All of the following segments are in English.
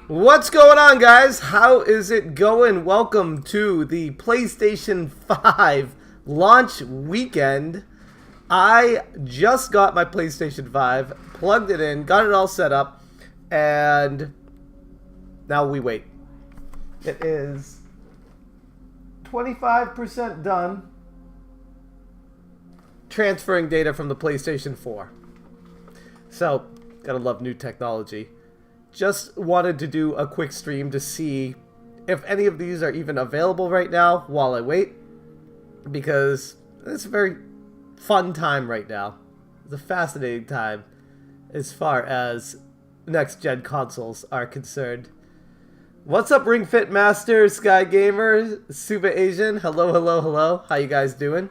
What's going on, guys? How is it going? Welcome to the PlayStation 5 launch weekend. I just got my PlayStation 5, plugged it in, got it all set up, and now we wait. It is 25% done transferring data from the PlayStation 4. So, gotta love new technology. Just wanted to do a quick stream to see if any of these are even available right now while I wait, because it's a very fun time right now. It's a fascinating time as far as next-gen consoles are concerned. What's up, Ring Fit Master, Sky Gamer, Suba Asian? Hello, hello, hello. How you guys doing?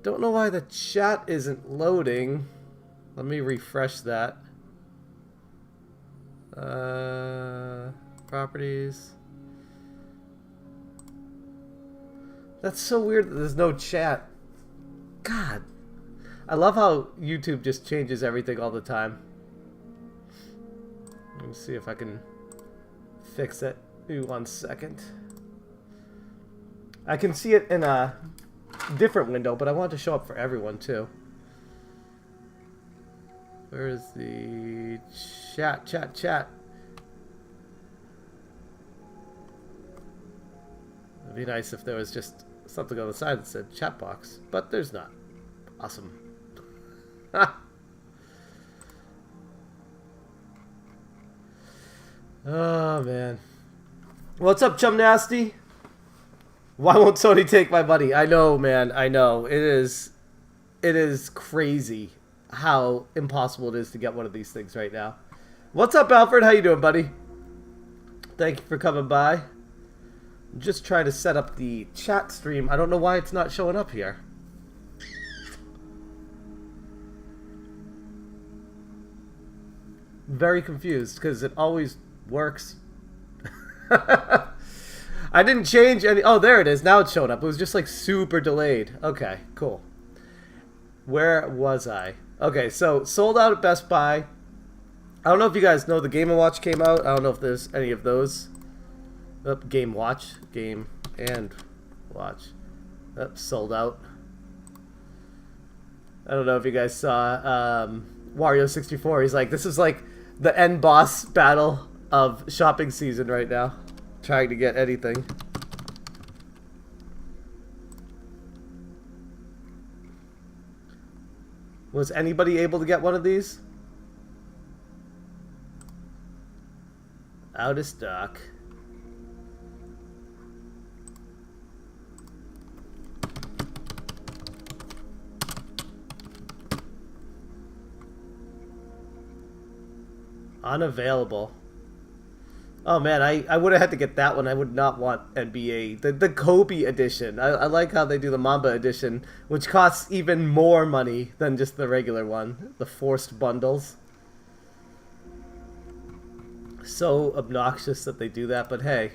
Don't know why the chat isn't loading. Let me refresh that. Properties. That's so weird that there's no chat. God. I love how YouTube just changes everything all the time. Let me see if I can fix it. Give me 1 second. I can see it in a different window, but I want it to show up for everyone too. Where is the chat? It'd be nice if there was just something on the side that said chat box, but there's not. Awesome. Oh, man. What's up, Chum Nasty? Why won't Sony take my money? I know, man. I know. It is crazy how impossible it is to get one of these things right now. What's up, Alfred? How you doing, buddy? Thank you for coming by. I'm just trying to set up the chat stream. I don't know why it's not showing up here. Very confused because it always works. I didn't change any. Oh, there it is. Now it's showing up. It was just like super delayed. Okay, cool. Where was I? Okay, so sold out at Best Buy. I don't know if you guys know the Game & Watch came out. I don't know if there's any of those. Oh, Game & Watch. Game and Watch. Oh, sold out. I don't know if you guys saw Wario64. He's like, this is like the end boss battle of shopping season right now. Trying to get anything. Was anybody able to get one of these? Out of stock. Unavailable. Oh man, I would have had to get that one. I would not want NBA. The Kobe edition. I like how they do the Mamba edition, which costs even more money than just the regular one. The forced bundles. So obnoxious that they do that, but hey.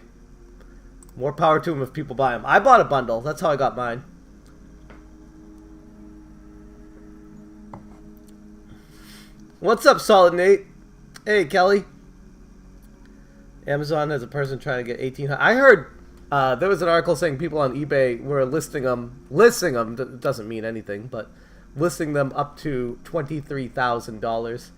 More power to them if people buy them. I bought a bundle. That's how I got mine. What's up, Solid Nate? Hey, Kelly. Amazon has a person trying to get 1,800. I heard there was an article saying people on eBay were listing them. Listing them doesn't mean anything, but listing them up to $23,000.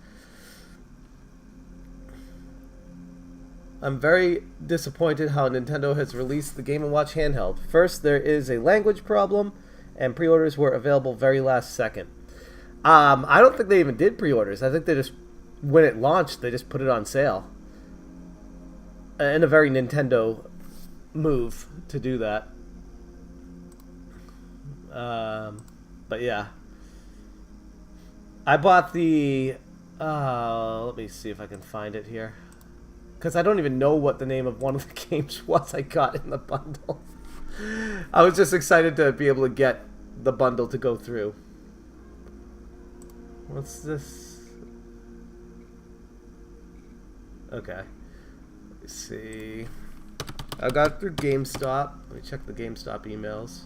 I'm very disappointed how Nintendo has released the Game & Watch handheld. First, there is a language problem, and pre-orders were available very last second. I don't think they even did pre-orders. I think they just, when it launched, they just put it on sale. And a very Nintendo move to do that. But yeah. I bought the... let me see if I can find it here. Because I don't even know what the name of one of the games was I got in the bundle. I was just excited to be able to get the bundle to go through. What's this? Okay. See, I got it through GameStop. Let me check the GameStop emails.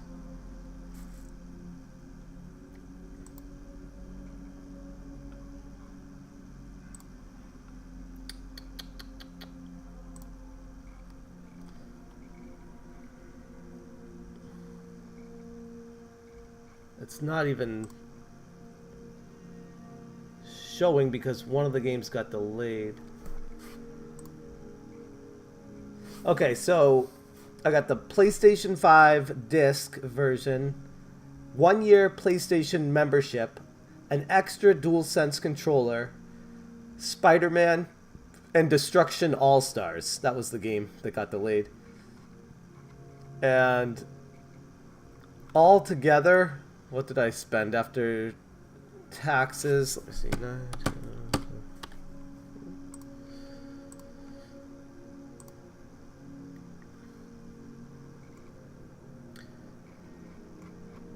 it's not even showing because one of the games got delayed. Okay, so I got the PlayStation 5 disc version, 1 year PlayStation membership, an extra DualSense controller, Spider-Man, and Destruction All-Stars. That was the game that got delayed. And all together, what did I spend after taxes? Let me see.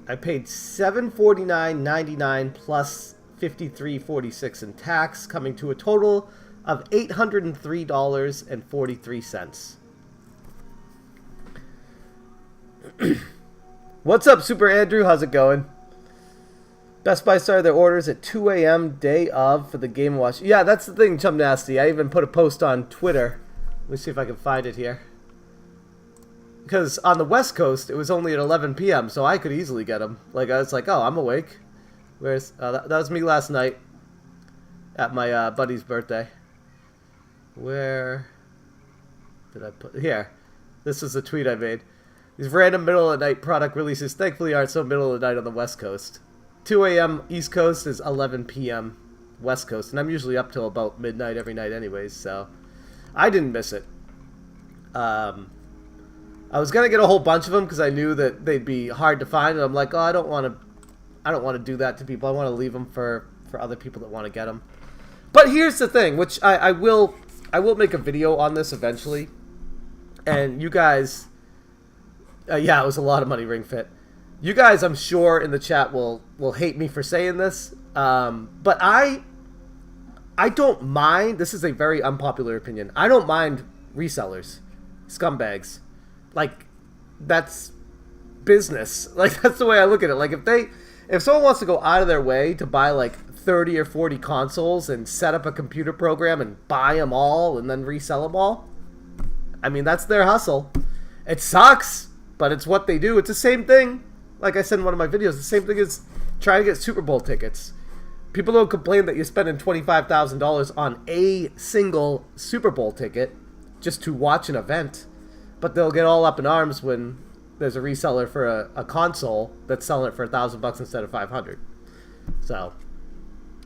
I paid $749.99 plus $53.46 in tax, coming to a total of $803.43. What's up, Super Andrew? How's it going? Best Buy started their orders at 2 a.m. day of for the Game & Watch. Yeah, that's the thing, Chum Nasty. I even put a post on Twitter. Let me see if I can find it here. Because on the West Coast, it was only at 11 p.m., so I could easily get them. Like, I was like, oh, I'm awake. Where's that was me last night at my buddy's birthday. Where did I put... Here. This is a tweet I made. These random middle-of-the-night product releases thankfully aren't so middle-of-the-night on the West Coast. 2 a.m. East Coast is 11 p.m. West Coast, and I'm usually up till about midnight every night anyways, so I didn't miss it. I was gonna get a whole bunch of them because I knew that they'd be hard to find, and I'm like, oh, I don't want to do that to people. I want to leave them for other people that want to get them. But here's the thing, which I will make a video on this eventually, and you guys, yeah, it was a lot of money, Ring Fit. You guys, I'm sure in the chat will hate me for saying this, but I don't mind. This is a very unpopular opinion. I don't mind resellers, scumbags. Like, that's business. Like, that's the way I look at it. Like, if someone wants to go out of their way to buy like 30 or 40 consoles and set up a computer program and buy them all and then resell them all, I mean, that's their hustle. It sucks, but it's what they do. It's the same thing. Like I said in one of my videos, the same thing as trying to get Super Bowl tickets. People don't complain that you're spending $25,000 on a single Super Bowl ticket just to watch an event, but they'll get all up in arms when there's a reseller for a console that's selling it for $1,000 instead of $500. So,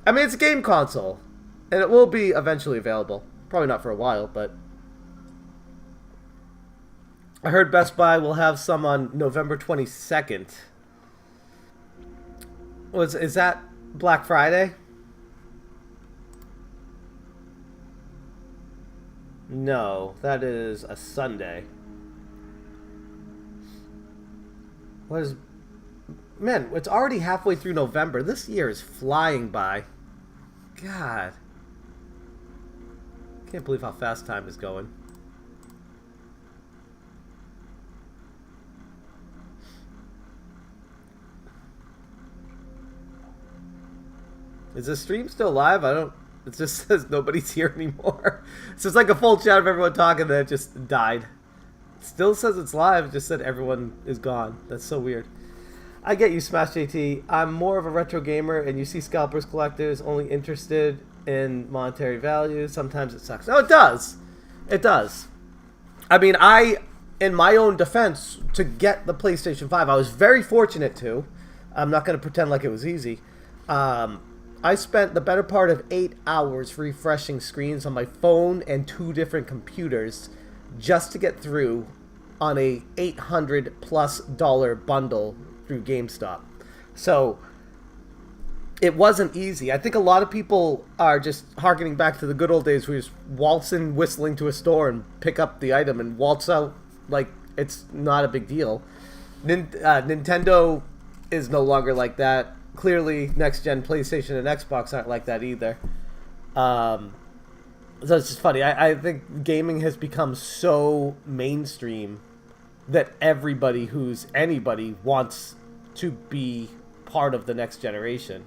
I mean, it's a game console, and it will be eventually available. Probably not for a while, but I heard Best Buy will have some on November 22nd. Is that Black Friday? No, that is a Sunday. What is... Man, it's already halfway through November. This year is flying by. God. Can't believe how fast time is going. Is the stream still live? I don't... It just says nobody's here anymore. It's just like a full chat of everyone talking that just died. It still says it's live. It just said everyone is gone. That's so weird. I get you, Smash JT. I'm more of a retro gamer, and you see scalpers collectors only interested in monetary value. Sometimes it sucks. No, it does. It does. I mean, in my own defense, to get the PlayStation 5, I was very fortunate to. I'm not going to pretend like it was easy. I spent the better part of 8 hours refreshing screens on my phone and 2 different computers just to get through on a $800+ bundle through GameStop. So it wasn't easy. I think a lot of people are just harkening back to the good old days where you just waltz in whistling to a store and pick up the item and waltz out like it's not a big deal. Nintendo is no longer like that. Clearly, next-gen PlayStation and Xbox aren't like that either. So it's just funny. I think gaming has become so mainstream that everybody who's anybody wants to be part of the next generation.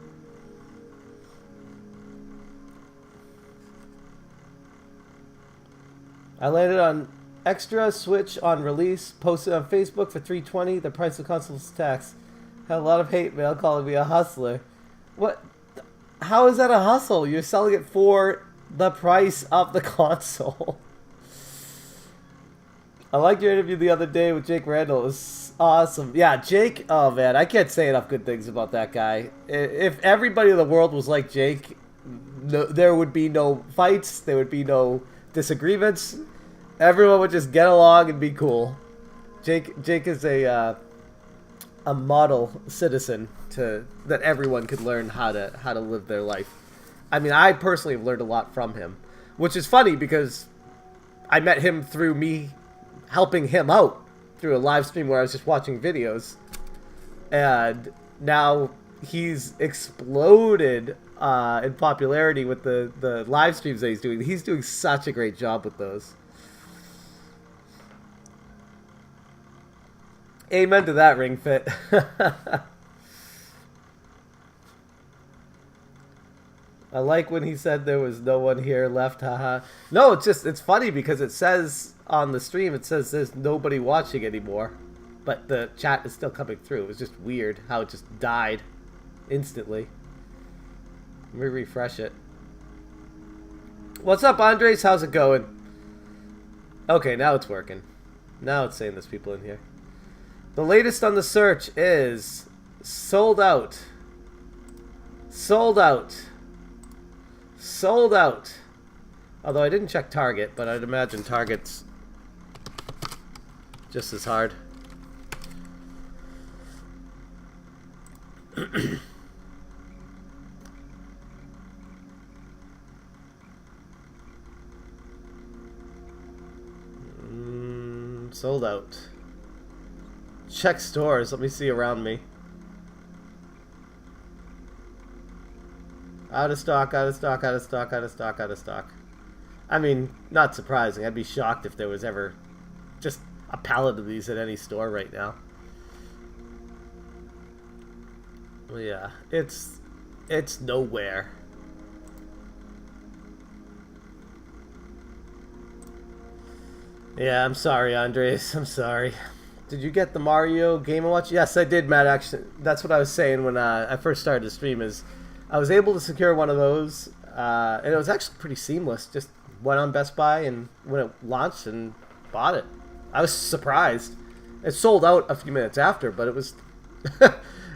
I landed on extra Switch on release, posted on Facebook for $320. The price of consoles tax. Had a lot of hate mail calling me a hustler. What? How is that a hustle? You're selling it for the price of the console. I liked your interview the other day with Jake Randall. It was awesome. Yeah, Jake, oh man, I can't say enough good things about that guy. If everybody in the world was like Jake, no, there would be no fights, there would be no disagreements. Everyone would just get along and be cool. Jake is a model citizen that everyone could learn how to live their life. I mean, I personally have learned a lot from him, which is funny because I met him through me helping him out through a live stream where I was just watching videos, and now he's exploded in popularity with the live streams that he's doing. He's doing such a great job with those. Amen to that, Ring Fit. I like when he said there was no one here left, haha. No, it's funny because it says on the stream, it says there's nobody watching anymore. But the chat is still coming through. It was just weird how it just died instantly. Let me refresh it. What's up, Andres? How's it going? Okay, now it's working. Now it's saying there's people in here. The latest on the search is sold out. Sold out. Sold out. Although I didn't check Target, but I'd imagine Target's just as hard. Sold out. Check stores. Let me see around me. Out of stock, out of stock, out of stock, out of stock, out of stock. I mean, not surprising. I'd be shocked if there was ever just a pallet of these at any store right now. Well, yeah, it's nowhere. Yeah, I'm sorry, Andres. I'm sorry. Did you get the Mario Game & Watch? Yes, I did, Matt. Actually, that's what I was saying when I first started the stream. Is I was able to secure one of those, and it was actually pretty seamless. Just went on Best Buy and when it launched and bought it. I was surprised. It sold out a few minutes after, but it was.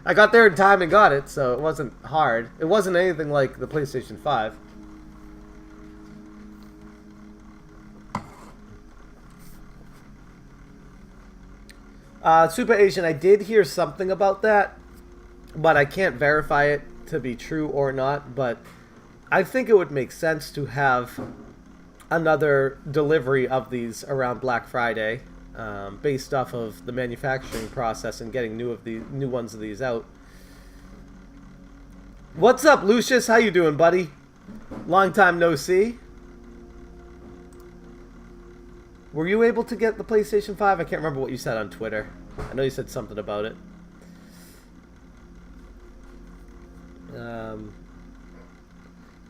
I got there in time and got it, so it wasn't hard. It wasn't anything like the PlayStation 5. Super Asian, I did hear something about that, but I can't verify it to be true or not, but I think it would make sense to have another delivery of these around Black Friday, based off of the manufacturing process and getting new ones of these out. What's up, Lucius? How you doing, buddy? Long time no see. Were you able to get the PlayStation 5? I can't remember what you said on Twitter. I know you said something about it.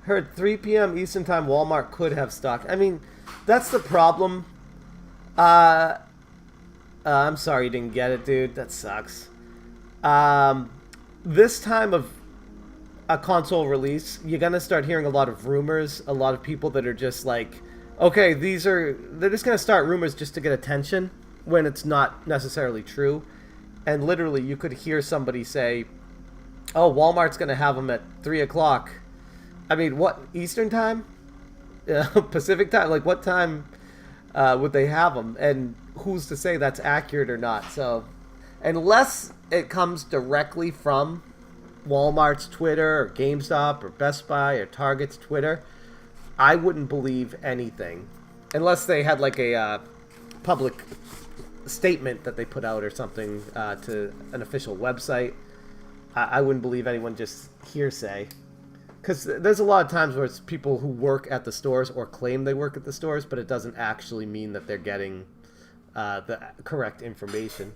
Heard 3 p.m. Eastern Time Walmart could have stock. I mean, that's the problem. I'm sorry you didn't get it, dude. That sucks. This time of a console release, you're going to start hearing a lot of rumors. A lot of people that are just like, okay, they're just going to start rumors just to get attention when it's not necessarily true. And literally, you could hear somebody say, oh, Walmart's going to have them at 3 o'clock. I mean, what, Eastern time? Pacific time? Like, what time would they have them? And who's to say that's accurate or not? So, unless it comes directly from Walmart's Twitter or GameStop or Best Buy or Target's Twitter, I wouldn't believe anything. Unless they had, like, a public statement that they put out or something to an official website. I wouldn't believe anyone just hearsay. Because there's a lot of times where it's people who work at the stores or claim they work at the stores, but it doesn't actually mean that they're getting the correct information.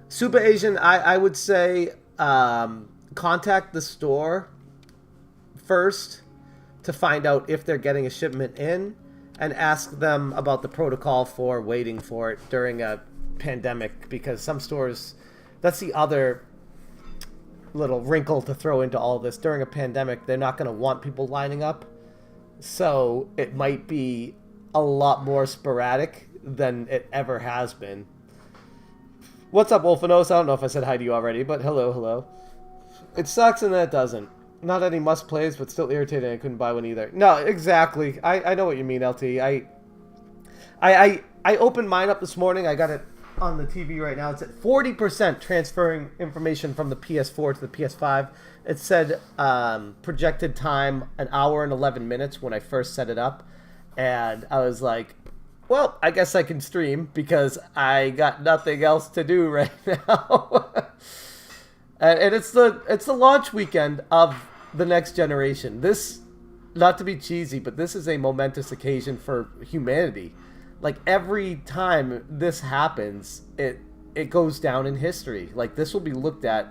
Super Asian, I would say contact the store first to find out if they're getting a shipment in, and ask them about the protocol for waiting for it during a pandemic, because some stores, that's the other little wrinkle to throw into all this. During a pandemic, they're not going to want people lining up. So it might be a lot more sporadic than it ever has been. What's up, Wolfinos? I don't know if I said hi to you already, but hello, hello. It sucks and then it doesn't. Not any must plays, but still irritating. I couldn't buy one either. No, exactly. I know what you mean, LT. I opened mine up this morning. I got it on the TV right now. It's at 40% transferring information from the PS4 to the PS5. It said projected time 1 hour and 11 minutes when I first set it up. And I was like, well, I guess I can stream because I got nothing else to do right now. And it's the launch weekend of the next generation. This, not to be cheesy, but this is a momentous occasion for humanity. Like, every time this happens, it goes down in history. Like, this will be looked at,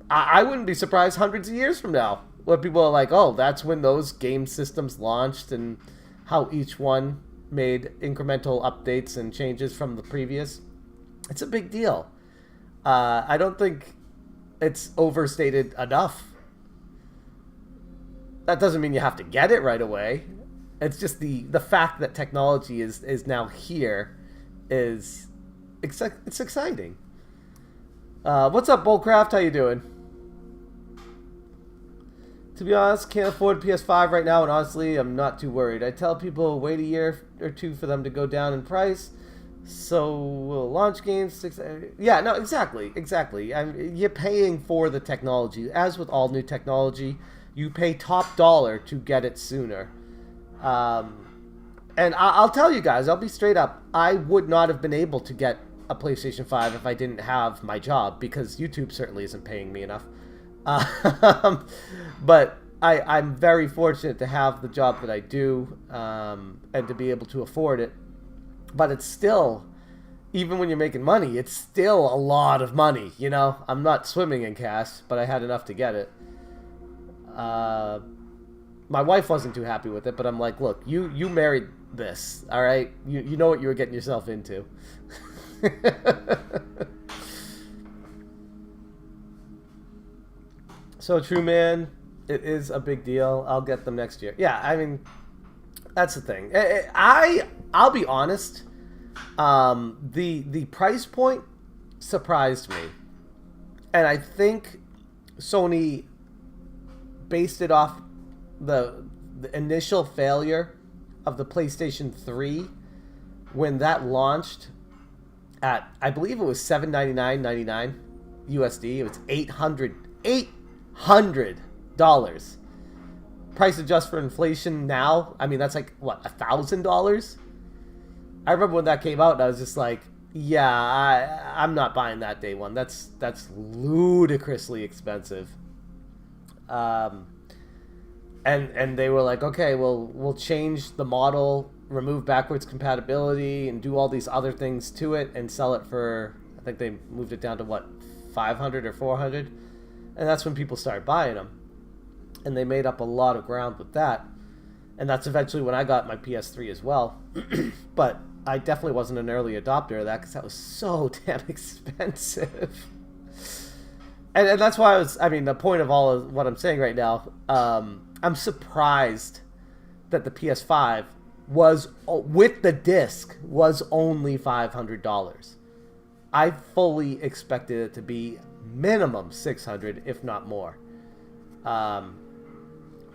I wouldn't be surprised hundreds of years from now, where people are like, oh, that's when those game systems launched, and how each one made incremental updates and changes from the previous. It's a big deal. I don't think it's overstated enough. That doesn't mean you have to get it right away. It's just the fact that technology is now here is it's exciting. What's up, Bullcraft? How you doing? To be honest, can't afford PS5 right now, and honestly, I'm not too worried. I tell people wait a year or two for them to go down in price. So will launch games. Yeah, no, exactly. You're paying for the technology. As with all new technology, you pay top dollar to get it sooner. And I'll tell you guys, I'll be straight up. I would not have been able to get a PlayStation 5 if I didn't have my job, because YouTube certainly isn't paying me enough. But I'm very fortunate to have the job that I do, and to be able to afford it. But it's still, even when you're making money, it's still a lot of money, you know? I'm not swimming in cash, but I had enough to get it. My wife wasn't too happy with it, but I'm like, look, you married this, all right? You know what you were getting yourself into. So true, man. It is a big deal. I'll get them next year. Yeah, I mean, that's the thing. I'll be honest. The price point surprised me, and I think Sony based it off the initial failure of the PlayStation 3 when that launched at, I believe it was $799.99 USD. It was $800. Price adjust for inflation now, I mean, that's like, what, $1,000? I remember when that came out, and I was just like, yeah, I'm not buying that day one. That's ludicrously expensive. And they were like, okay, we'll change the model, remove backwards compatibility, and do all these other things to it, and sell it for, I think they moved it down to, what, 500 or 400? And that's when people started buying them. And they made up a lot of ground with that. And that's eventually when I got my PS3 as well. But I definitely wasn't an early adopter of that, because that was so damn expensive. And that's why the point of all of what I'm saying right now, I'm surprised that the PS5 was, with the disc, was only $500. I fully expected it to be minimum $600, if not more.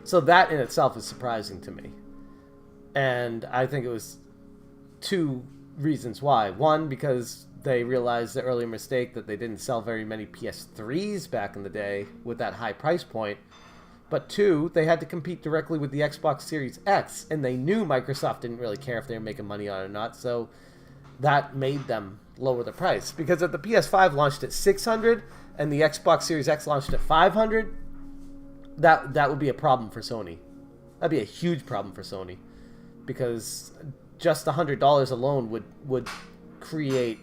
So that in itself is surprising to me. And I think it was two reasons why. One, because they realized the earlier mistake that they didn't sell very many PS3s back in the day with that high price point. But two, they had to compete directly with the Xbox Series X, and they knew Microsoft didn't really care if they were making money on it or not, so that made them lower the price. Because if the PS5 launched at $600 and the Xbox Series X launched at $500, that would be a problem for Sony. That'd be a huge problem for Sony, because just $100 alone would create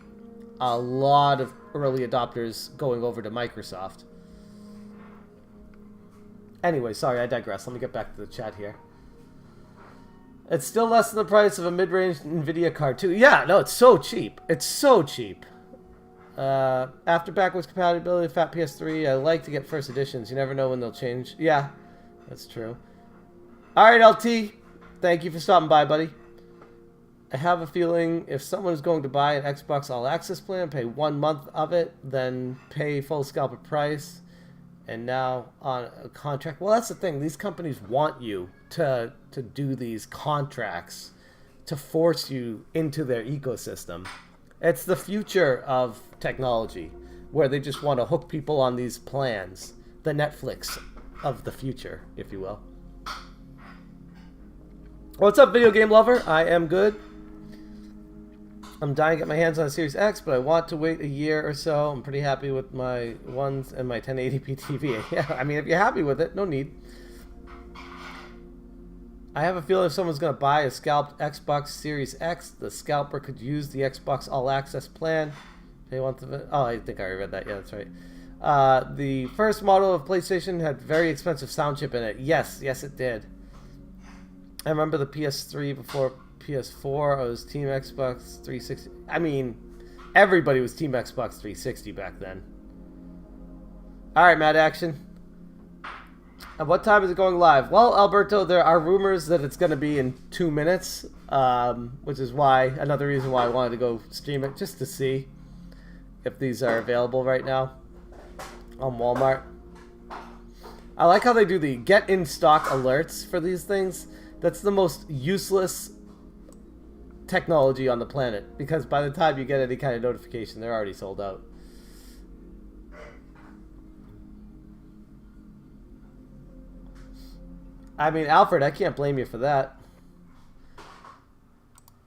a lot of early adopters going over to Microsoft. Anyway, sorry, I digress. Let me get back to the chat here. It's still less than the price of a mid-range NVIDIA card, too. Yeah, no, it's so cheap. It's so cheap. After backwards compatibility, Fat PS3, I like to get first editions. You never know when they'll change. Yeah, that's true. Alright, LT. Thank you for stopping by, buddy. I have a feeling if someone is going to buy an Xbox All Access plan, pay 1 month of it, then pay full scalper price, and now on a contract. Well, that's the thing. These companies want you to do these contracts to force you into their ecosystem. It's the future of technology, where they just want to hook people on these plans. The Netflix of the future, if you will. What's up, video game lover? I am good. I'm dying to get my hands on a Series X, but I want to wait a year or so. I'm pretty happy with my ones and my 1080p TV. Yeah, I mean, if you're happy with it, no need. I have a feeling if someone's going to buy a scalped Xbox Series X, the scalper could use the Xbox All Access plan. They want the... Oh, I think I already read that. Yeah, that's right. The first model of PlayStation had very expensive sound chip in it. Yes, it did. I remember the PS3 before PS4. I was Team Xbox 360. I mean, everybody was Team Xbox 360 back then. Alright, Mad Action. At what time is it going live? Well, Alberto, there are rumors that it's going to be in 2 minutes, which is why, another reason why I wanted to go stream it, just to see if these are available right now on Walmart. I like how they do the get in stock alerts for these things. That's the most useless technology on the planet, because by the time you get any kind of notification, they're already sold out. I mean, Alfred, I can't blame you for that.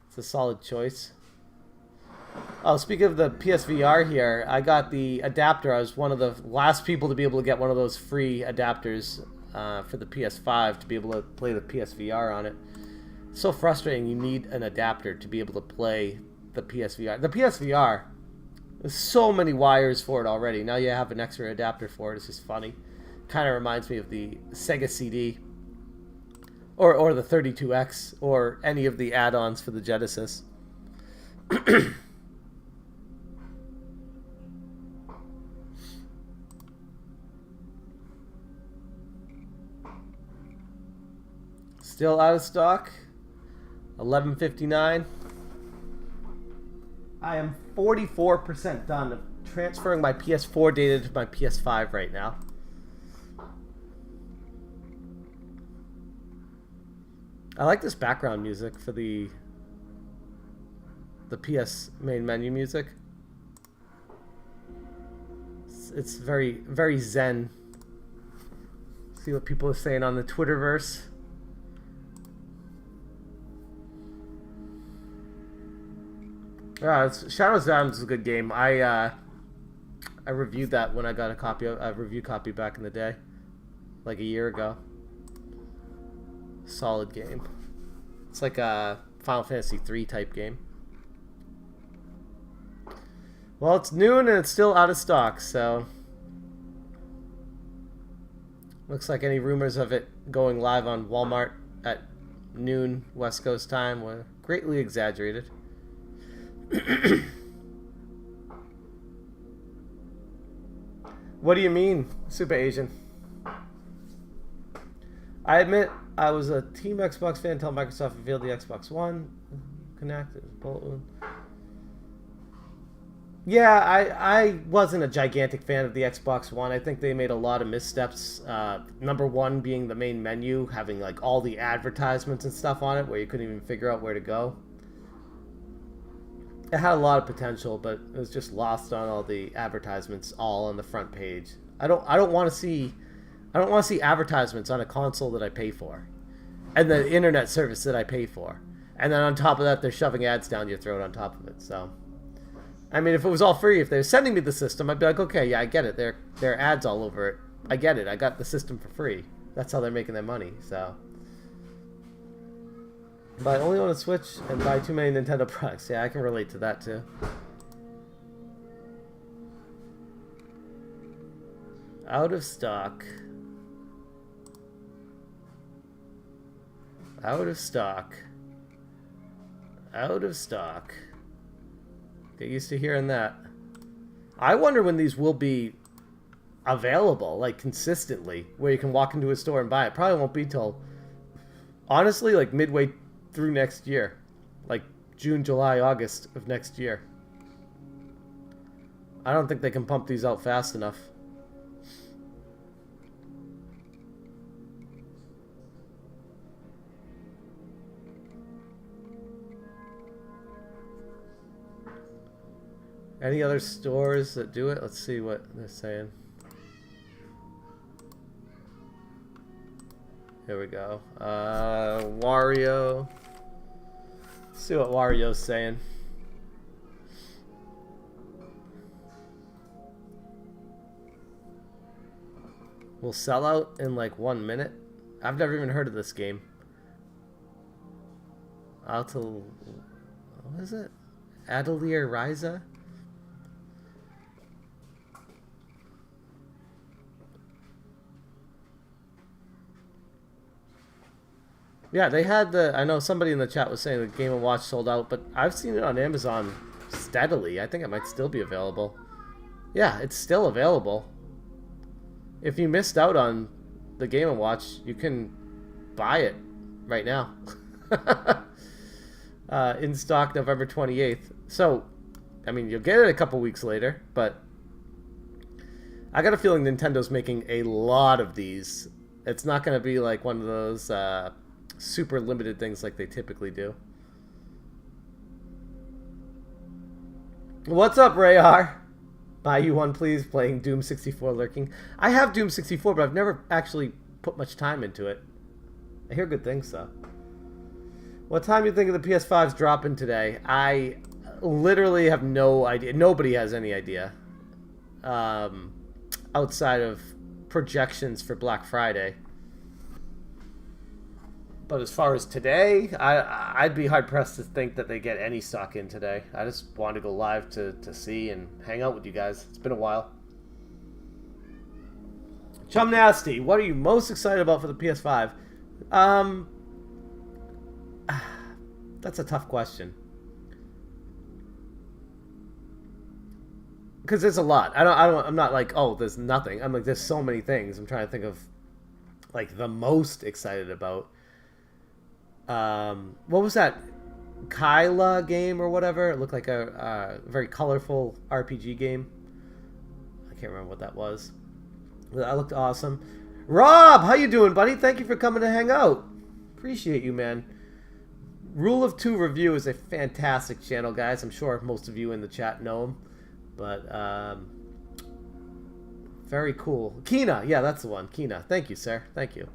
It's a solid choice. Oh, speaking of the PSVR here, I got the adapter. I was one of the last people to be able to get one of those free adapters for the PS5 to be able to play the PSVR on it. It's so frustrating. You need an adapter to be able to play the PSVR. The PSVR, there's so many wires for it already. Now you have an extra adapter for it. It's just funny. Kind of reminds me of the Sega CD. Or the 32X, or any of the add-ons for the Genesis. Still out of stock. 11:59. I am 44% done of transferring my PS4 data to my PS5 right now. I like this background music for the PS main menu music. It's very, very zen. See what people are saying on the Twitterverse. Shadows Downs is a good game. I reviewed that when I got a review copy back in the day, like a year ago. Solid game. It's like a Final Fantasy 3 type game. Well, it's noon and it's still out of stock, so looks like any rumors of it going live on Walmart at noon West Coast time were greatly exaggerated. What do you mean, Super Asian? I admit I was a Team Xbox fan until Microsoft revealed the Xbox One Connect. Yeah, I wasn't a gigantic fan of the Xbox One. I think they made a lot of missteps. Number one being the main menu, having like all the advertisements and stuff on it where you couldn't even figure out where to go. It had a lot of potential, but it was just lost on all the advertisements all on the front page. I don't want to see advertisements on a console that I pay for, and the internet service that I pay for, and then on top of that, they're shoving ads down your throat on top of it. So, I mean, if it was all free, if they're sending me the system, I'd be like, okay, yeah, I get it. There are ads all over it. I get it. I got the system for free. That's how they're making their money. So, but I only own a Switch and buy too many Nintendo products. Yeah, I can relate to that too. Out of stock. Out of stock. Out of stock. Get used to hearing that. I wonder when these will be available, like consistently, where you can walk into a store and buy it. Probably won't be till, honestly, like midway through next year. Like June, July, August of next year. I don't think they can pump these out fast enough. Any other stores that do it? Let's see what they're saying. Here we go. Wario. Let's see what Wario's saying. Will sell out in like 1 minute. I've never even heard of this game. What is it? Atelier Ryza? Yeah, they had the... I know somebody in the chat was saying the Game & Watch sold out, but I've seen it on Amazon steadily. I think it might still be available. Yeah, it's still available. If you missed out on the Game & Watch, you can buy it right now. In stock November 28th. So, I mean, you'll get it a couple weeks later, but I got a feeling Nintendo's making a lot of these. It's not going to be like one of those... super limited things like they typically do. What's up, Rayar? Buy you one, please. Playing Doom 64 lurking. I have Doom 64, but I've never actually put much time into it. I hear good things, though. What time do you think of the PS5's dropping today? I literally have no idea. Nobody has any idea. Outside of projections for Black Friday. But as far as today, I'd be hard-pressed to think that they get any stock in today. I just wanted to go live to see and hang out with you guys. It's been a while. Chum Nasty, what are you most excited about for the PS5? That's a tough question. Because there's a lot. I'm not like, oh, there's nothing. I'm like, there's so many things. I'm trying to think of, like, the most excited about. What was that Kyla game or whatever? It looked like a very colorful RPG game. I can't remember what that was. That looked awesome. Rob, how you doing, buddy? Thank you for coming to hang out. Appreciate you, man. Rule of Two Review is a fantastic channel, guys. I'm sure most of you in the chat know him. But, very cool. Kina, yeah, that's the one. Kina, thank you, sir. Thank you.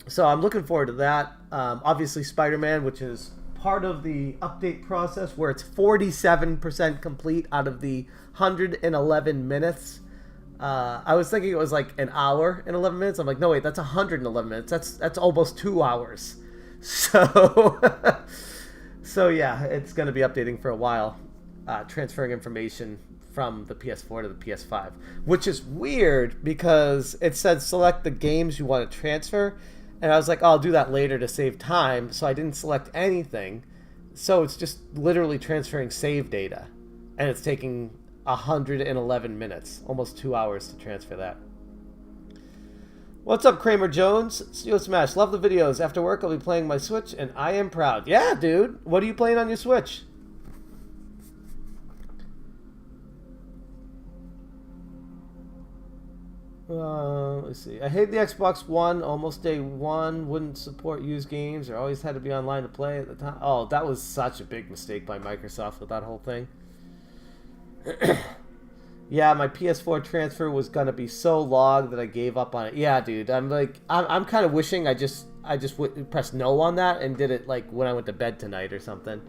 So I'm looking forward to that. Obviously, Spider-Man, which is part of the update process, where it's 47% complete out of the 111 minutes. I was thinking it was like an hour and 11 minutes. I'm like, no, wait, that's 111 minutes. That's almost 2 hours. So, so yeah, it's going to be updating for a while, transferring information from the PS4 to the PS5, which is weird because it said select the games you want to transfer. And I was like, oh, I'll do that later to save time. So I didn't select anything. So it's just literally transferring save data. And it's taking 111 minutes, almost 2 hours to transfer that. What's up, Kramer Jones? Steel Smash, love the videos. After work, I'll be playing my Switch, and I am proud. Yeah, dude. What are you playing on your Switch? Let's see. I hate the Xbox One. Almost day one. Wouldn't support used games or always had to be online to play at the time. Oh, that was such a big mistake by Microsoft with that whole thing. Yeah, my PS4 transfer was gonna be so long that I gave up on it. Yeah, dude. I'm kind of wishing I just pressed no on that and did it like when I went to bed tonight or something.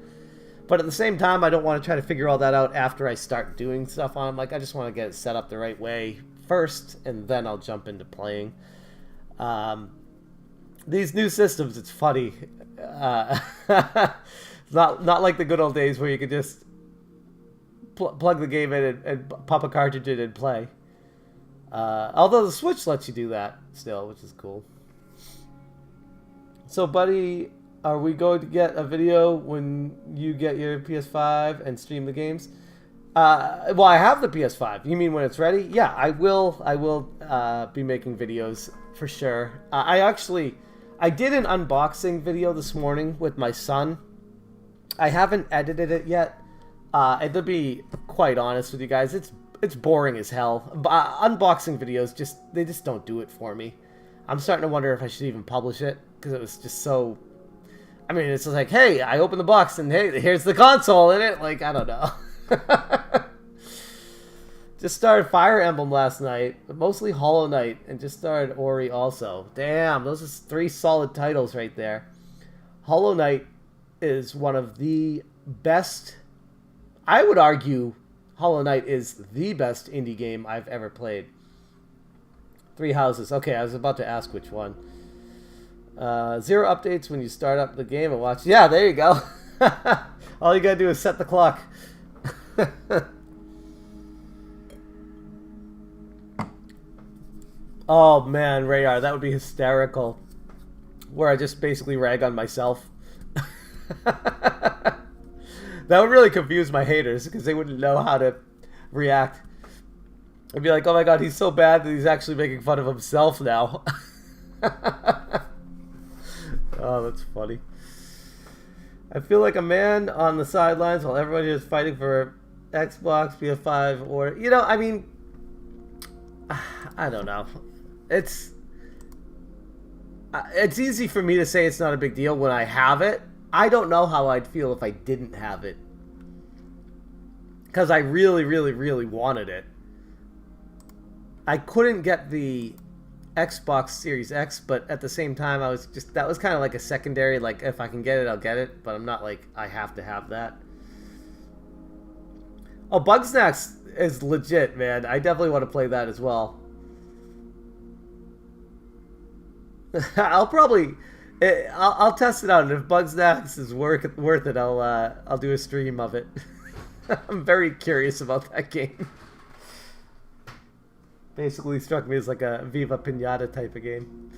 But at the same time, I don't want to try to figure all that out after I start doing stuff on it. Like, I just want to get it set up the right way first, and then I'll jump into playing. These new systems, it's funny. Not like the good old days where you could just plug the game in and pop a cartridge in and play. Although the Switch lets you do that still, which is cool. So, buddy, Are we going to get a video when you get your PS5 and stream the games? Well, I have the PS5. You mean when it's ready? Yeah, I will. I will be making videos for sure. I did an unboxing video this morning with my son. I haven't edited it yet. And to be quite honest with you guys, it's boring as hell. Unboxing videos they just don't do it for me. I'm starting to wonder if I should even publish it because it was just so. I mean, it's just like, hey, I opened the box and hey, here's the console in it. Like, I don't know. Just started Fire Emblem last night, mostly Hollow Knight, and just started Ori also. Damn, those are 3 solid titles right there. Hollow Knight is one of the best. I would argue Hollow Knight is the best indie game I've ever played. 3 houses. Okay, I was about to ask which one. 0 updates when you start up the game and watch. Yeah, there you go. All you gotta do is set the clock. Oh man, Rayar, that would be hysterical. Where I just basically rag on myself. That would really confuse my haters because they wouldn't know how to react. I'd be like, oh my god, he's so bad that he's actually making fun of himself now. Oh, that's funny. I feel like a man on the sidelines while everybody is fighting for Xbox, PS5, or... You know, I mean... I don't know. It's easy for me to say it's not a big deal when I have it. I don't know how I'd feel if I didn't have it. Because I really, really, really wanted it. I couldn't get the Xbox Series X, but at the same time, that was kind of like a secondary, like, if I can get it, I'll get it, but I'm not like, I have to have that. Oh, Bugsnax is legit, man. I definitely want to play that as well. I'll test it out, and if Bugsnax is worth it, I'll do a stream of it. I'm very curious about that game. Basically struck me as like a Viva Pinata type of game.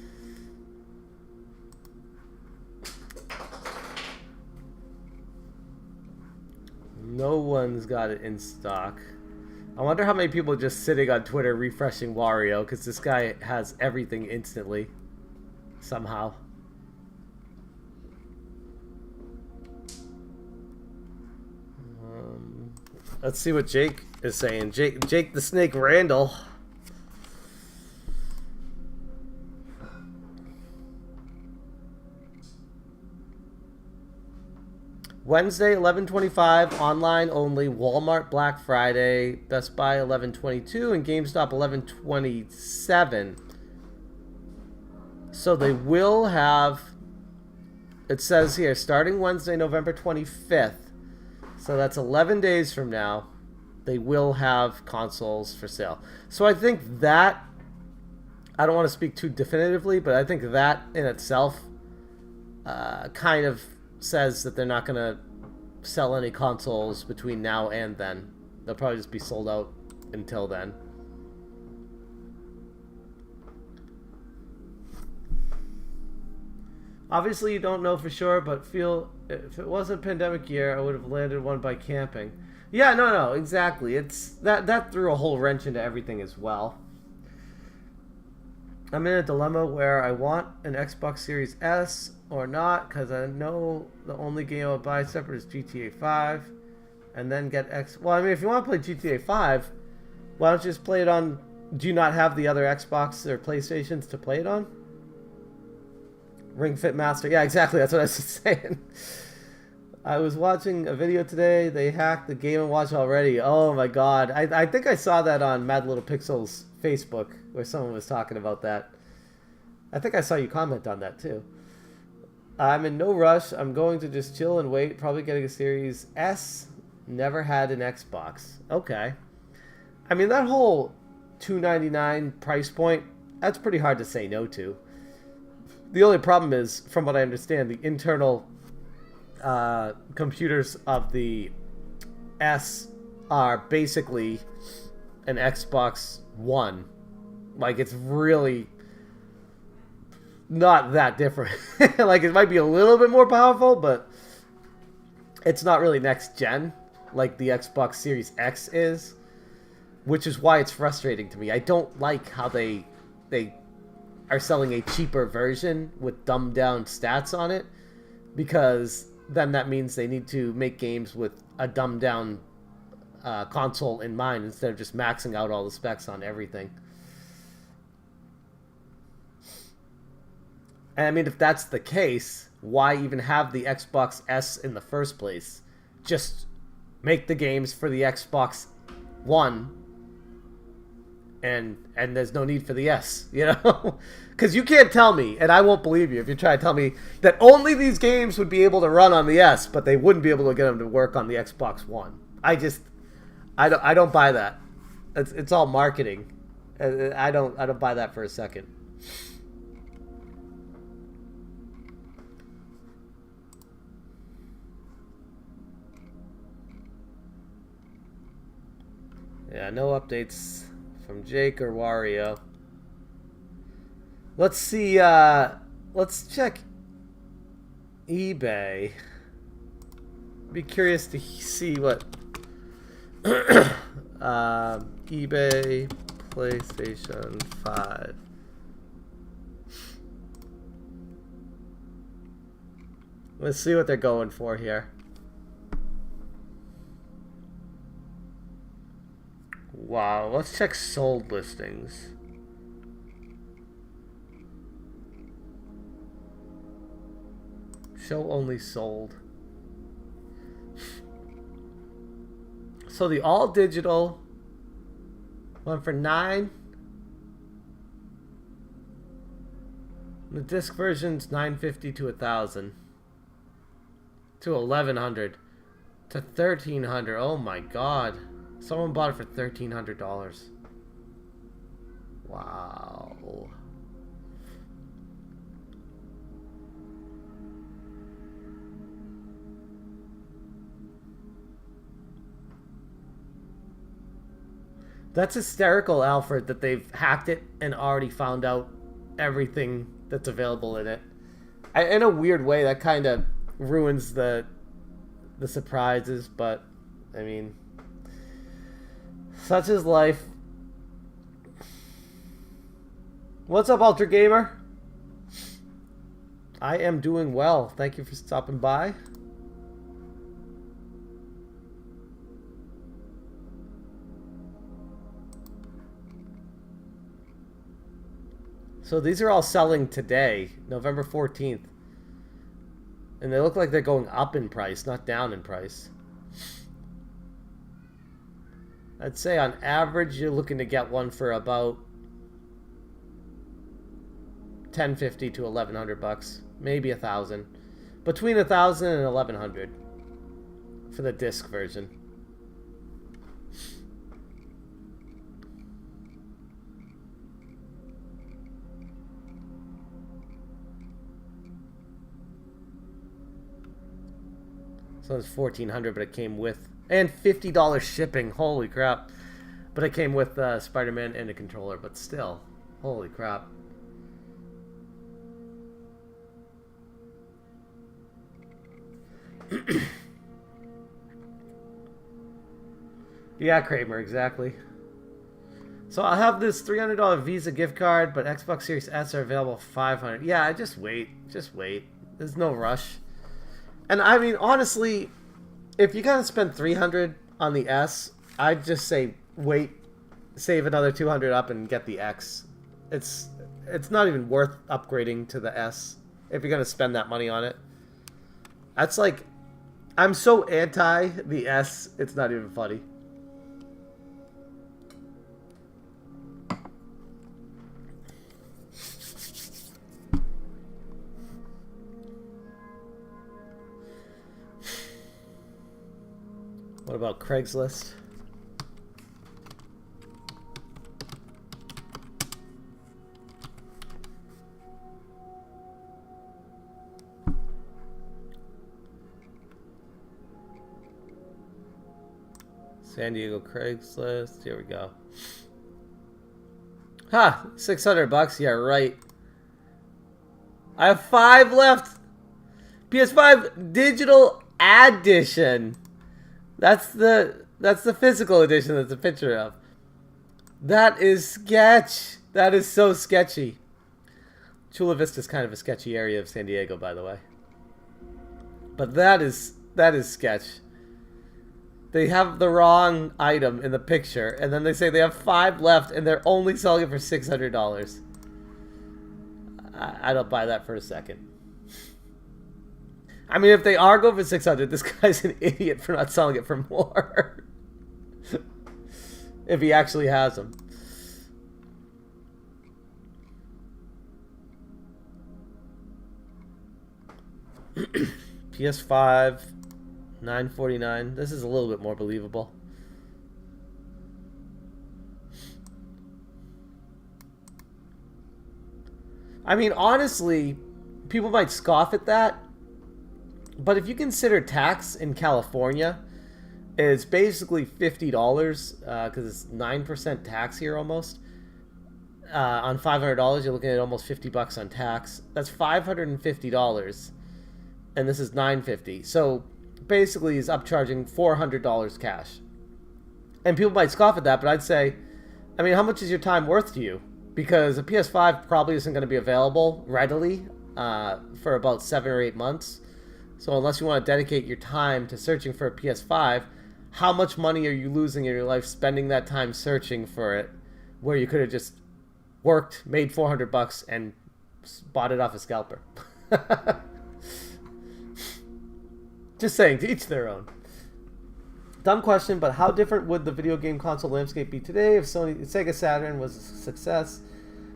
No one's got it in stock. I wonder how many people are just sitting on Twitter refreshing Wario, because this guy has everything instantly. Somehow. Let's see what Jake is saying. Jake the Snake Randall. Wednesday, 11:25, online only. Walmart Black Friday, Best Buy 11:22, and GameStop 11:27. So they will have, it says here, starting Wednesday, November 25th. So that's 11 days from now. They will have consoles for sale. So I think that, I don't want to speak too definitively, but I think that in itself kind of says that they're not going to sell any consoles between now and then. They'll probably just be sold out until then. Obviously, you don't know for sure, but feel if it wasn't pandemic year, I would have landed one by camping. Yeah, no, exactly. It's that threw a whole wrench into everything as well. I'm in a dilemma where I want an Xbox Series S or not, because I know the only game I'll buy separate is GTA 5, and then get X. Well, I mean, if you want to play GTA 5, why don't you just play it on? Do you not have the other Xbox or PlayStations to play it on? Ring Fit Master. Yeah, exactly. That's what I was just saying. I was watching a video today. They hacked the Game & Watch already. Oh my god. I think I saw that on Mad Little Pixel's Facebook where someone was talking about that. I think I saw you comment on that too. I'm in no rush. I'm going to just chill and wait. Probably getting a Series S. Never had an Xbox. Okay. I mean, that whole $299 price point, that's pretty hard to say no to. The only problem is, from what I understand, the internal computers of the S are basically an Xbox One. Like, it's really... not that different. Like, it might be a little bit more powerful, but it's not really next gen like the Xbox Series X is, which is why it's frustrating to me. I don't like how they are selling a cheaper version with dumbed down stats on it, because then that means they need to make games with a dumbed down console in mind instead of just maxing out all the specs on everything. And I mean, if that's the case, why even have the Xbox S in the first place? Just make the games for the Xbox One, and there's no need for the S, you know? Because you can't tell me, and I won't believe you if you try to tell me that only these games would be able to run on the S, but they wouldn't be able to get them to work on the Xbox One. I don't buy that. It's all marketing. I don't buy that for a second. Yeah, no updates from Jake or Wario. Let's see, let's check eBay. Be curious to see what eBay PlayStation 5. Let's see what they're going for here. Wow, let's check sold listings. Show only sold. So the all digital went for $9. The disc version's $950 to $1,000 to $1,100 to $1,300. Oh my god. Someone bought it for $1,300. Wow. That's hysterical, Alfred, that they've hacked it and already found out everything that's available in it. In a weird way, that kind of ruins the surprises, but I mean, such is life. What's up, Ultra Gamer? I am doing well. Thank you for stopping by. So these are all selling today, November 14th. And they look like they're going up in price, not down in price. I'd say on average you're looking to get one for about $1,050 to $1,100, maybe $1,000, between $1,000 and $1,100 for the disc version. So it's $1,400, but it came with, and $50 shipping. Holy crap! But it came with Spider-Man and a controller. But still, holy crap! Yeah, Kramer, exactly. So I'll have this $300 Visa gift card, but Xbox Series S are available $500. Yeah, just wait. Just wait. There's no rush. And I mean, honestly, if you gotta spend $300 on the S, I'd just say wait, save another $200 up and get the X. It's not even worth upgrading to the S if you're gonna spend that money on it. That's like, I'm so anti the S, it's not even funny. What about Craigslist? San Diego Craigslist. Here we go. Ha! $600. Yeah, right. I have 5 left. PS5 Digital Edition. That's the physical edition that's a picture of. That is sketch. That is so sketchy. Chula Vista is kind of a sketchy area of San Diego, by the way. But that is sketch. They have the wrong item in the picture, and then they say they have 5 left, and they're only selling it for $600. I don't buy that for a second. I mean, if they are going for 600, this guy's an idiot for not selling it for more. If he actually has them. PS5, $949. This is a little bit more believable. I mean, honestly, people might scoff at that, but if you consider tax in California, it's basically $50 because it's 9% tax here almost. On $500, you're looking at almost $50 on tax. That's $550, and this is $950. So basically, he's upcharging $400 cash. And people might scoff at that, but I'd say, I mean, how much is your time worth to you? Because a PS5 probably isn't going to be available readily for about 7 or 8 months. So unless you want to dedicate your time to searching for a PS5, how much money are you losing in your life spending that time searching for it, where you could have just worked, made $400, and bought it off a scalper? Just saying, to each their own. Dumb question, but how different would the video game console landscape be today if Sega Saturn was a success?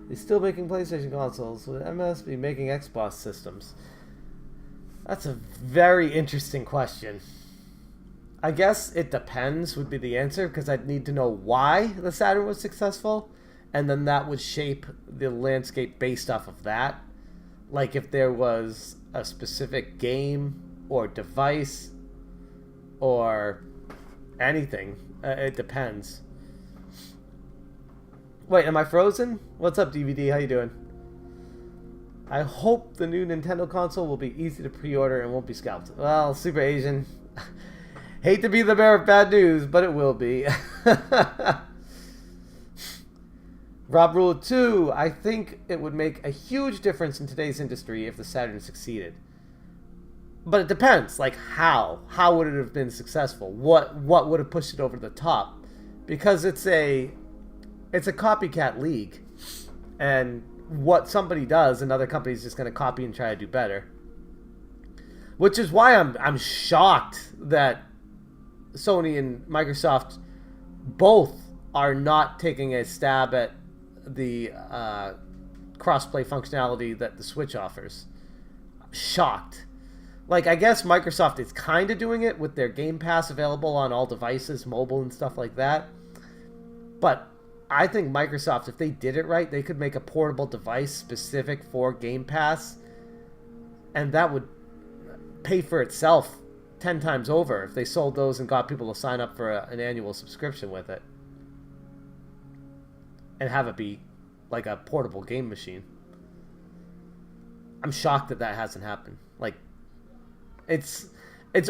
Is still making PlayStation consoles? Would MS be making Xbox systems? That's a very interesting question. I guess it depends would be the answer, because I'd need to know why the Saturn was successful, and then that would shape the landscape based off of that. Like if there was a specific game or device or anything. It depends. Wait, am I frozen? What's up, DVD? How you doing? I hope the new Nintendo console will be easy to pre-order and won't be scalped. Well, Super Asian. Hate to be the bearer of bad news, but it will be. Rob Rule 2. I think it would make a huge difference in today's industry if the Saturn succeeded. But it depends, like how? How would it have been successful? What would have pushed it over the top? Because it's a copycat league. And what somebody does, another company's just going to copy and try to do better. Which is why I'm shocked that Sony and Microsoft both are not taking a stab at the crossplay functionality that the Switch offers. Shocked. Like, I guess Microsoft is kind of doing it with their Game Pass available on all devices, mobile and stuff like that. But I think Microsoft, if they did it right, they could make a portable device specific for Game Pass. And that would pay for itself 10 times over if they sold those and got people to sign up for an annual subscription with it. And have it be like a portable game machine. I'm shocked that hasn't happened. Like, it's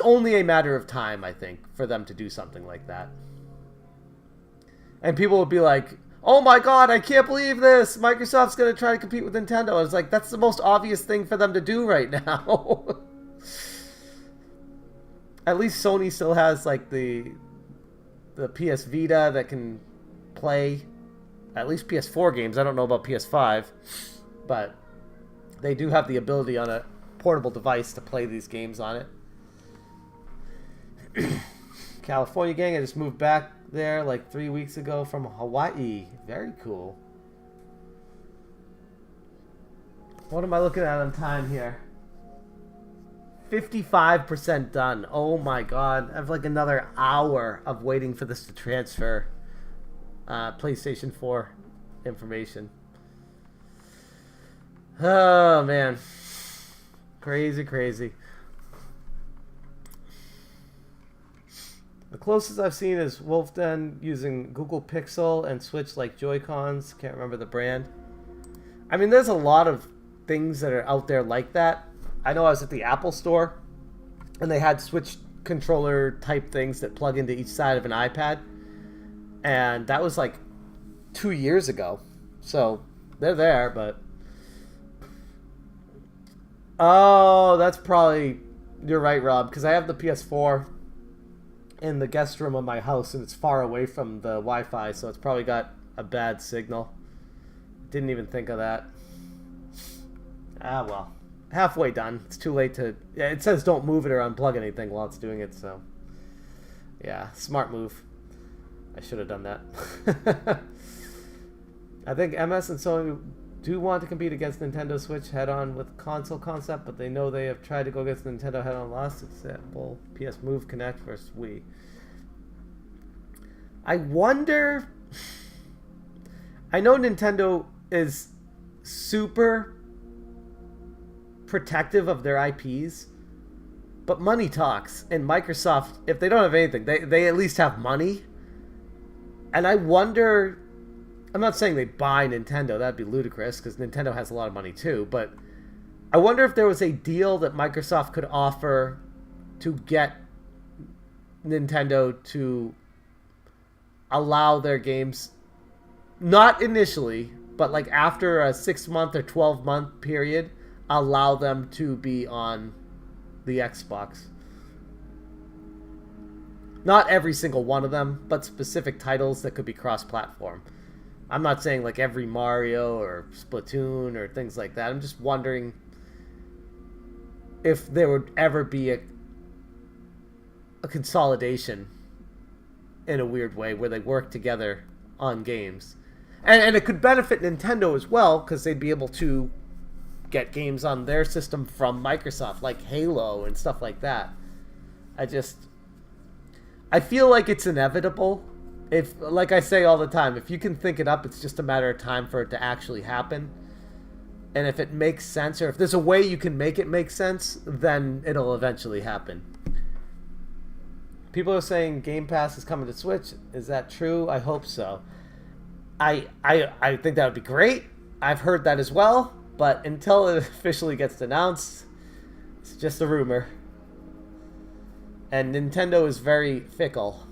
only a matter of time, I think, for them to do something like that. And people would be like, oh my god, I can't believe this! Microsoft's going to try to compete with Nintendo. It's like, that's the most obvious thing for them to do right now. At least Sony still has, like, the PS Vita that can play at least PS4 games. I don't know about PS5. But they do have the ability on a portable device to play these games on it. California gang, I just moved back there like 3 weeks ago from Hawaii. Very cool. What am I looking at on time here? 55% done. Oh my god. I have like another hour of waiting for this to transfer PlayStation 4 information. Oh man. Crazy, crazy. The closest I've seen is Wolf Den using Google Pixel and Switch like Joy-Cons. Can't remember the brand. I mean, there's a lot of things that are out there like that. I know I was at the Apple store, and they had Switch controller type things that plug into each side of an iPad, and that was like 2 years ago. So they're there, but oh, that's probably, you're right, Rob, because I have the PS4 in the guest room of my house, and it's far away from the Wi-Fi, so it's probably got a bad signal. Didn't even think of that. Ah, well. Halfway done. It's too late to... Yeah, it says don't move it or unplug anything while it's doing it, so... Yeah, smart move. I should have done that. I think MS and Sony do want to compete against Nintendo Switch head-on with console concept, but they know they have tried to go against Nintendo head-on last example. PS Move Connect versus Wii. I wonder... I know Nintendo is super protective of their IPs, but money talks, and Microsoft, if they don't have anything, they at least have money. And I wonder, I'm not saying they buy Nintendo, that'd be ludicrous because Nintendo has a lot of money too, but I wonder if there was a deal that Microsoft could offer to get Nintendo to allow their games, not initially, but like after a 6-month or 12-month period, allow them to be on the Xbox. Not every single one of them, but specific titles that could be cross-platform. I'm not saying like every Mario or Splatoon or things like that. I'm just wondering if there would ever be a consolidation in a weird way where they work together on games. And it could benefit Nintendo as well, because they'd be able to get games on their system from Microsoft, like Halo and stuff like that. I feel like it's inevitable. If, like I say all the time, if you can think it up, it's just a matter of time for it to actually happen. And if it makes sense, or if there's a way you can make it make sense, then it'll eventually happen. People are saying Game Pass is coming to Switch. Is that true? I hope so. I think that would be great. I've heard that as well. But until it officially gets announced, it's just a rumor. And Nintendo is very fickle,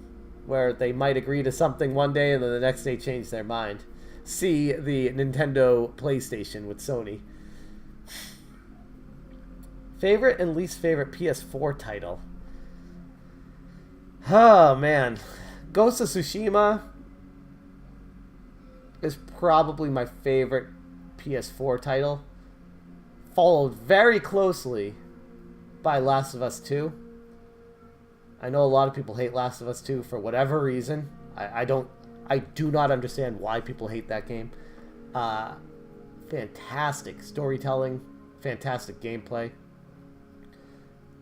where they might agree to something one day and then the next day change their mind. See the Nintendo PlayStation with Sony. Favorite and least favorite PS4 title? Oh, man. Ghost of Tsushima is probably my favorite PS4 title, followed very closely by Last of Us 2. I know a lot of people hate Last of Us 2 for whatever reason. I do not understand why people hate that game. Fantastic storytelling, fantastic gameplay,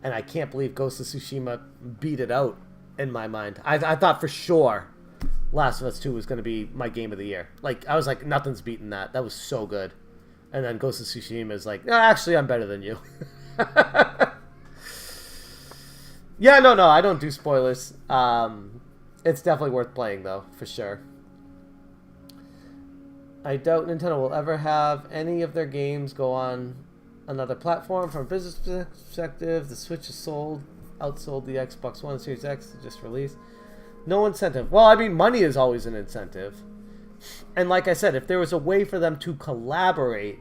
and I can't believe Ghost of Tsushima beat it out in my mind. I thought for sure Last of Us 2 was going to be my game of the year. Like, I was like, nothing's beating that. That was so good. And then Ghost of Tsushima is like, actually, I'm better than you. Yeah, no, I don't do spoilers. It's definitely worth playing, though, for sure. I doubt Nintendo will ever have any of their games go on another platform. From a business perspective, the Switch is outsold the Xbox One Series X that just released. No incentive. Well, I mean, money is always an incentive. And like I said, if there was a way for them to collaborate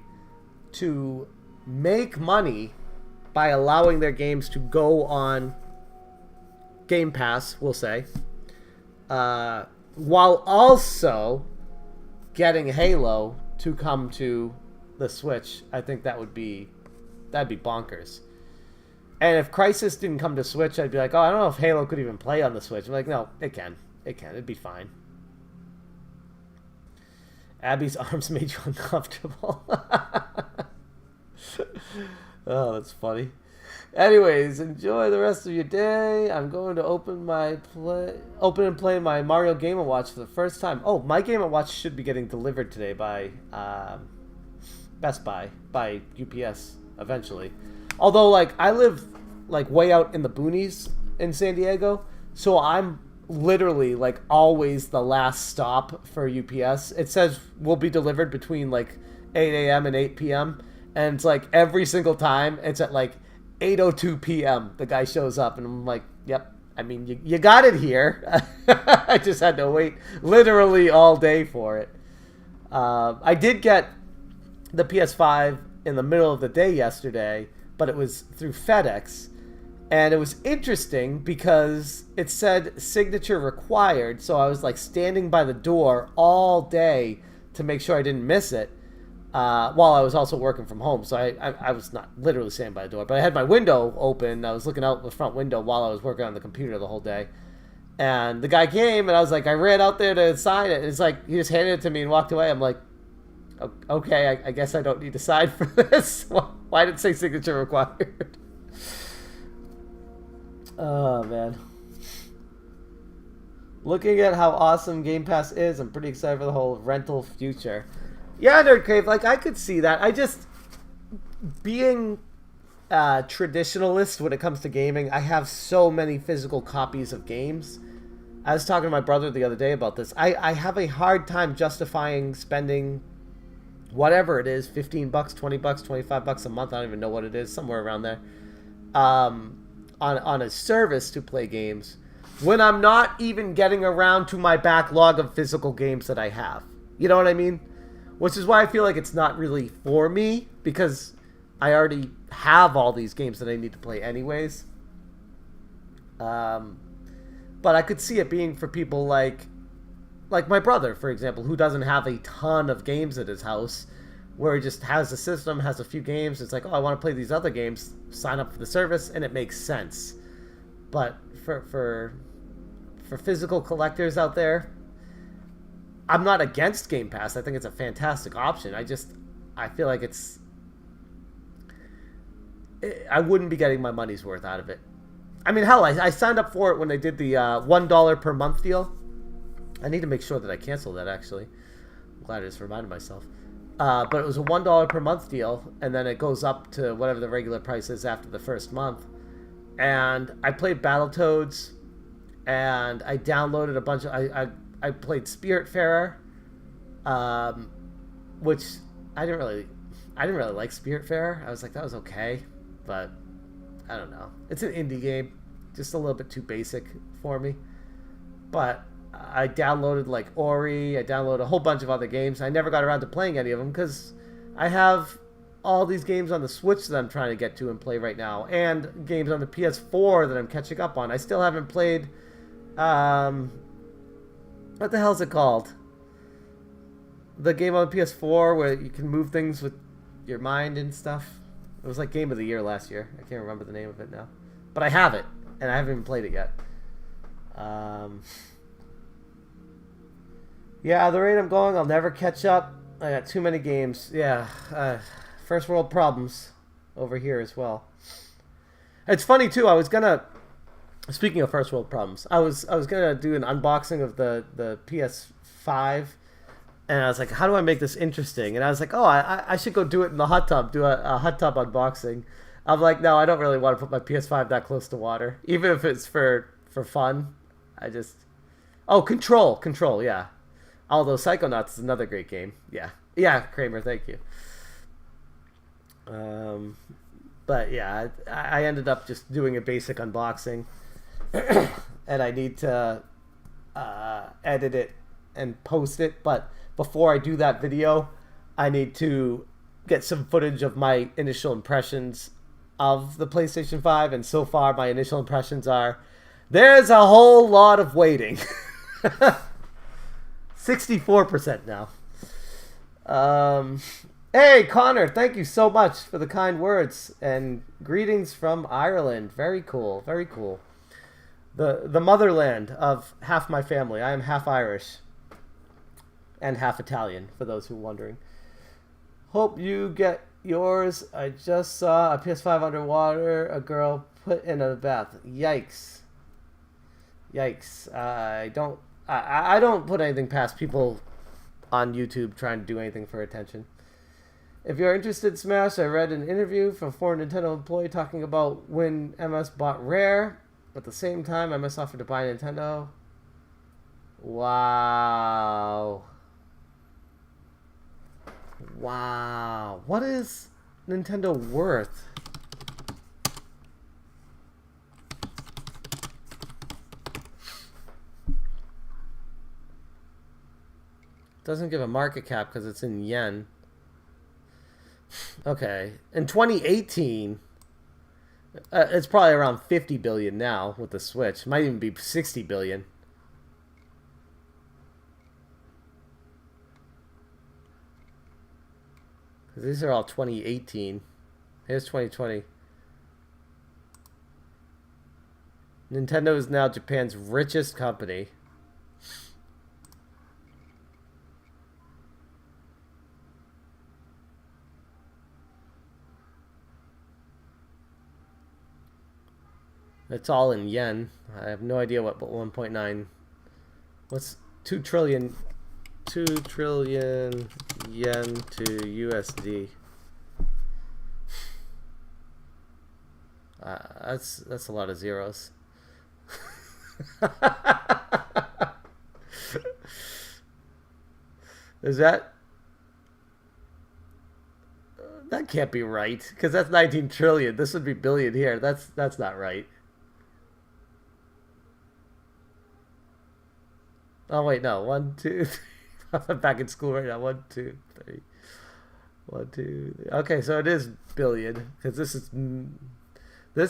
to make money by allowing their games to go on Game Pass, we'll say, while also getting Halo to come to the Switch, I think that'd be bonkers. And if Crysis didn't come to Switch, I'd be like, oh, I don't know if Halo could even play on the Switch. I'm like, no, it can. It'd be fine. Abby's arms made you uncomfortable. Oh, that's funny. Anyways, enjoy the rest of your day. I'm going to open and play my Mario Game & Watch for the first time. Oh, my Game & Watch should be getting delivered today by Best Buy, by UPS, eventually. Although, like, I live, like, way out in the boonies in San Diego, so I'm literally, like, always the last stop for UPS. It says will be delivered between, like, 8 a.m. and 8 p.m., And it's like every single time, it's at like 8:02 p.m. the guy shows up, and I'm like, yep. I mean, you got it here. I just had to wait literally all day for it. I did get the PS5 in the middle of the day yesterday, but it was through FedEx. And it was interesting because it said signature required. So I was like standing by the door all day to make sure I didn't miss it. While I was also working from home. So I was not literally standing by the door, but I had my window open. I was looking out the front window while I was working on the computer the whole day. And the guy came, and I was like, I ran out there to sign it. And it's like, he just handed it to me and walked away. I'm like, okay, I guess I don't need to sign for this. Why did it say signature required? Oh, man. Looking at how awesome Game Pass is, I'm pretty excited for the whole rental future. Yeah, Nerd Cave, like, I could see that. I just, being a traditionalist when it comes to gaming, I have so many physical copies of games. I was talking to my brother the other day about this. I have a hard time justifying spending whatever it is, $15, $20, $25 a month, I don't even know what it is, somewhere around there, on a service to play games when I'm not even getting around to my backlog of physical games that I have. You know what I mean? Which is why I feel like it's not really for me, because I already have all these games that I need to play anyways. But I could see it being for people like my brother, for example, who doesn't have a ton of games at his house, where he just has a system, has a few games. It's like, oh, I want to play these other games, sign up for the service, and it makes sense. But for physical collectors out there, I'm not against Game Pass. I think it's a fantastic option. I feel like I wouldn't be getting my money's worth out of it. I mean, hell, I signed up for it when they did the $1 per month deal. I need to make sure that I cancel that, actually. I'm glad I just reminded myself. But it was a $1 per month deal, and then it goes up to whatever the regular price is after the first month. And I played Battletoads, and I downloaded a bunch of... I played Spiritfarer, which I didn't really like Spiritfarer. I was like, that was okay, but I don't know. It's an indie game, just a little bit too basic for me. But I downloaded like Ori. I downloaded a whole bunch of other games. I never got around to playing any of them because I have all these games on the Switch that I'm trying to get to and play right now, and games on the PS4 that I'm catching up on. I still haven't played. What the hell is it called? The game on the PS4 where you can move things with your mind and stuff. It was like Game of the Year last year. I can't remember the name of it now. But I have it, and I haven't even played it yet. Yeah, the rate I'm going, I'll never catch up. I got too many games. Yeah, first world problems over here as well. It's funny, too. I was going to... Speaking of first world problems, I was gonna do an unboxing of the PS5, and I was like, how do I make this interesting? And I was like, oh, I should go do it in the hot tub, do a hot tub unboxing. I'm like, no, I don't really want to put my PS5 that close to water, even if it's for fun. Control, yeah. Although Psychonauts is another great game, yeah, Kramer, thank you. But yeah, I ended up just doing a basic unboxing. And I need to edit it and post it, but before I do that video, I need to get some footage of my initial impressions of the PlayStation 5, and so far my initial impressions are, there's a whole lot of waiting. 64% now. Hey, Connor, thank you so much for the kind words, and greetings from Ireland. Very cool, very cool. The motherland of half my family. I am half Irish and half Italian, for those who are wondering. Hope you get yours. I just saw a PS5 underwater, a girl put in a bath. Yikes. I don't put anything past people on YouTube trying to do anything for attention. If you're interested, Smash, I read an interview from a former Nintendo employee talking about when MS bought Rare. At the same time, MS offered to buy Nintendo. Wow. What is... Nintendo worth? Doesn't give a market cap because it's in yen. Okay. In 2018, it's probably around 50 billion now with the Switch. Might even be 60 billion. These are all 2018. Here's 2020. Nintendo is now Japan's richest company. It's all in yen. I have no idea what 1.9. What's 2 trillion? 2 trillion yen to USD. That's a lot of zeros. Is that can't be right, because that's 19 trillion. This would be billion here. That's not right. Oh wait, no. 1, 2, 3. I'm back in school right now. 1, 2, 3. 1, 2, 3. Okay, so it is billion, because this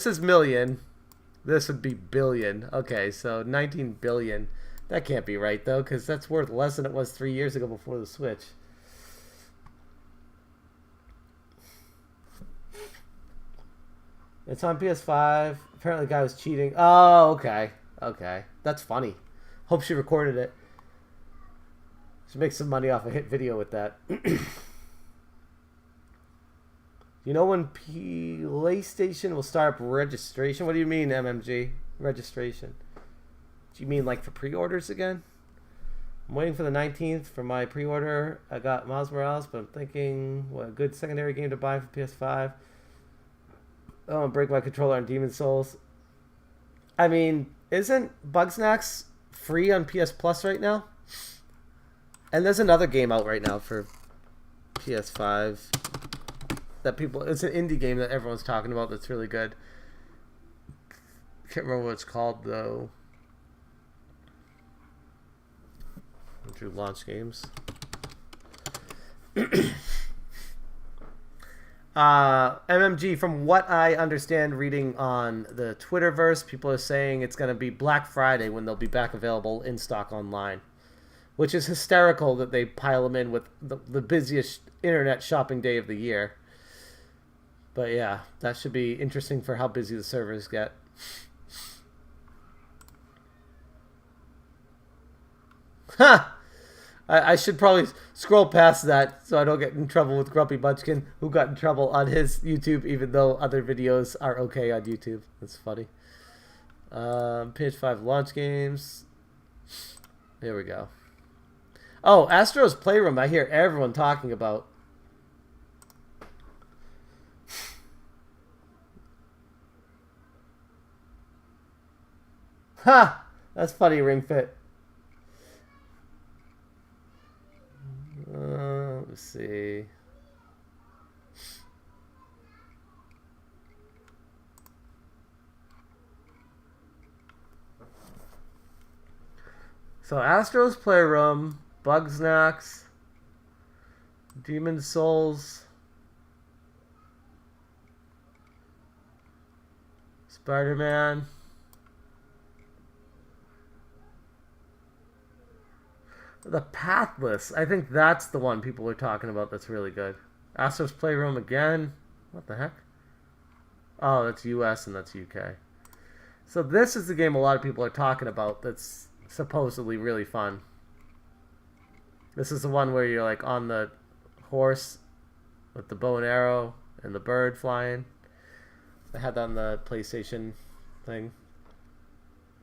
is million. This would be billion. Okay, so 19 billion. That can't be right though, because that's worth less than it was 3 years ago before the Switch. It's on PS5. Apparently the guy was cheating. Oh, okay. Okay. That's funny. Hope she recorded it. She makes some money off a hit video with that. You know when PlayStation will start up registration? What do you mean, MMG? Registration? Do you mean like for pre-orders again? I'm waiting for the 19th for my pre-order. I got Miles Morales, but I'm thinking what a good secondary game to buy for PS5. Oh, and break my controller on Demon Souls. I mean, isn't Bugsnax free on PS Plus right now? And there's another game out right now for PS5 that it's an indie game that everyone's talking about that's really good. Can't remember what it's called though. Drew launch games. MMG, from what I understand reading on the Twitterverse, people are saying it's going to be Black Friday when they'll be back available in stock online. Which is hysterical that they pile them in with the busiest internet shopping day of the year. But yeah, that should be interesting for how busy the servers get. Ha! I should probably scroll past that so I don't get in trouble with Grumpy Munchkin, who got in trouble on his YouTube, even though other videos are okay on YouTube. That's funny. PS5 launch games. Here we go. Oh, Astro's Playroom, I hear everyone talking about. Ha! That's funny, Ring Fit. Let's see. So Astro's Playroom, Bugsnax, Demon Souls, Spider-Man. The Pathless. I think that's the one people are talking about that's really good. Astro's Playroom again. What the heck? Oh, that's US and that's UK. So this is the game a lot of people are talking about that's supposedly really fun. This is the one where you're like on the horse with the bow and arrow and the bird flying. I had that on the PlayStation thing.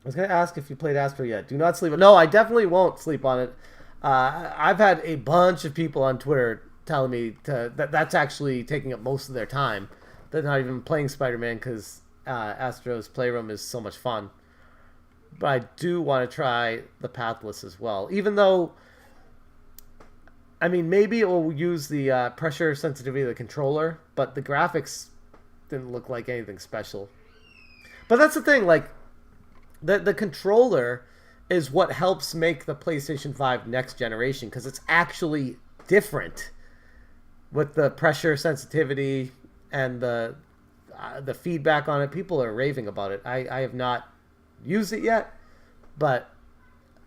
I was going to ask if you played Astro yet. Do not sleep. No, I definitely won't sleep on it. I've had a bunch of people on Twitter telling me that's actually taking up most of their time. They're not even playing Spider-Man because Astro's Playroom is so much fun. But I do want to try the Pathless as well. Even though I mean, maybe it will use the pressure sensitivity of the controller, but the graphics didn't look like anything special. But that's the thing, like, the controller is what helps make the PlayStation 5 next generation, because it's actually different with the pressure sensitivity and the feedback on it. People are raving about it. I have not used it yet, but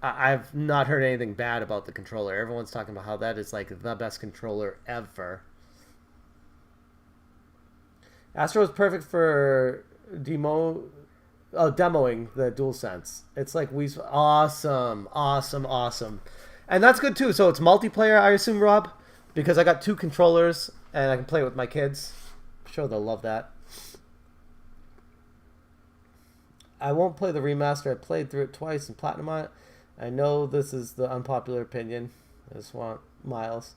I've not heard anything bad about the controller. Everyone's talking about how that is like the best controller ever. Astro is perfect for demoing the DualSense. It's like awesome. And that's good too. So it's multiplayer, I assume, Rob, because I got 2 controllers and I can play it with my kids. I'm sure they'll love that. I won't play the remaster. I played through it twice and platinum on it. I know this is the unpopular opinion. I just want Miles.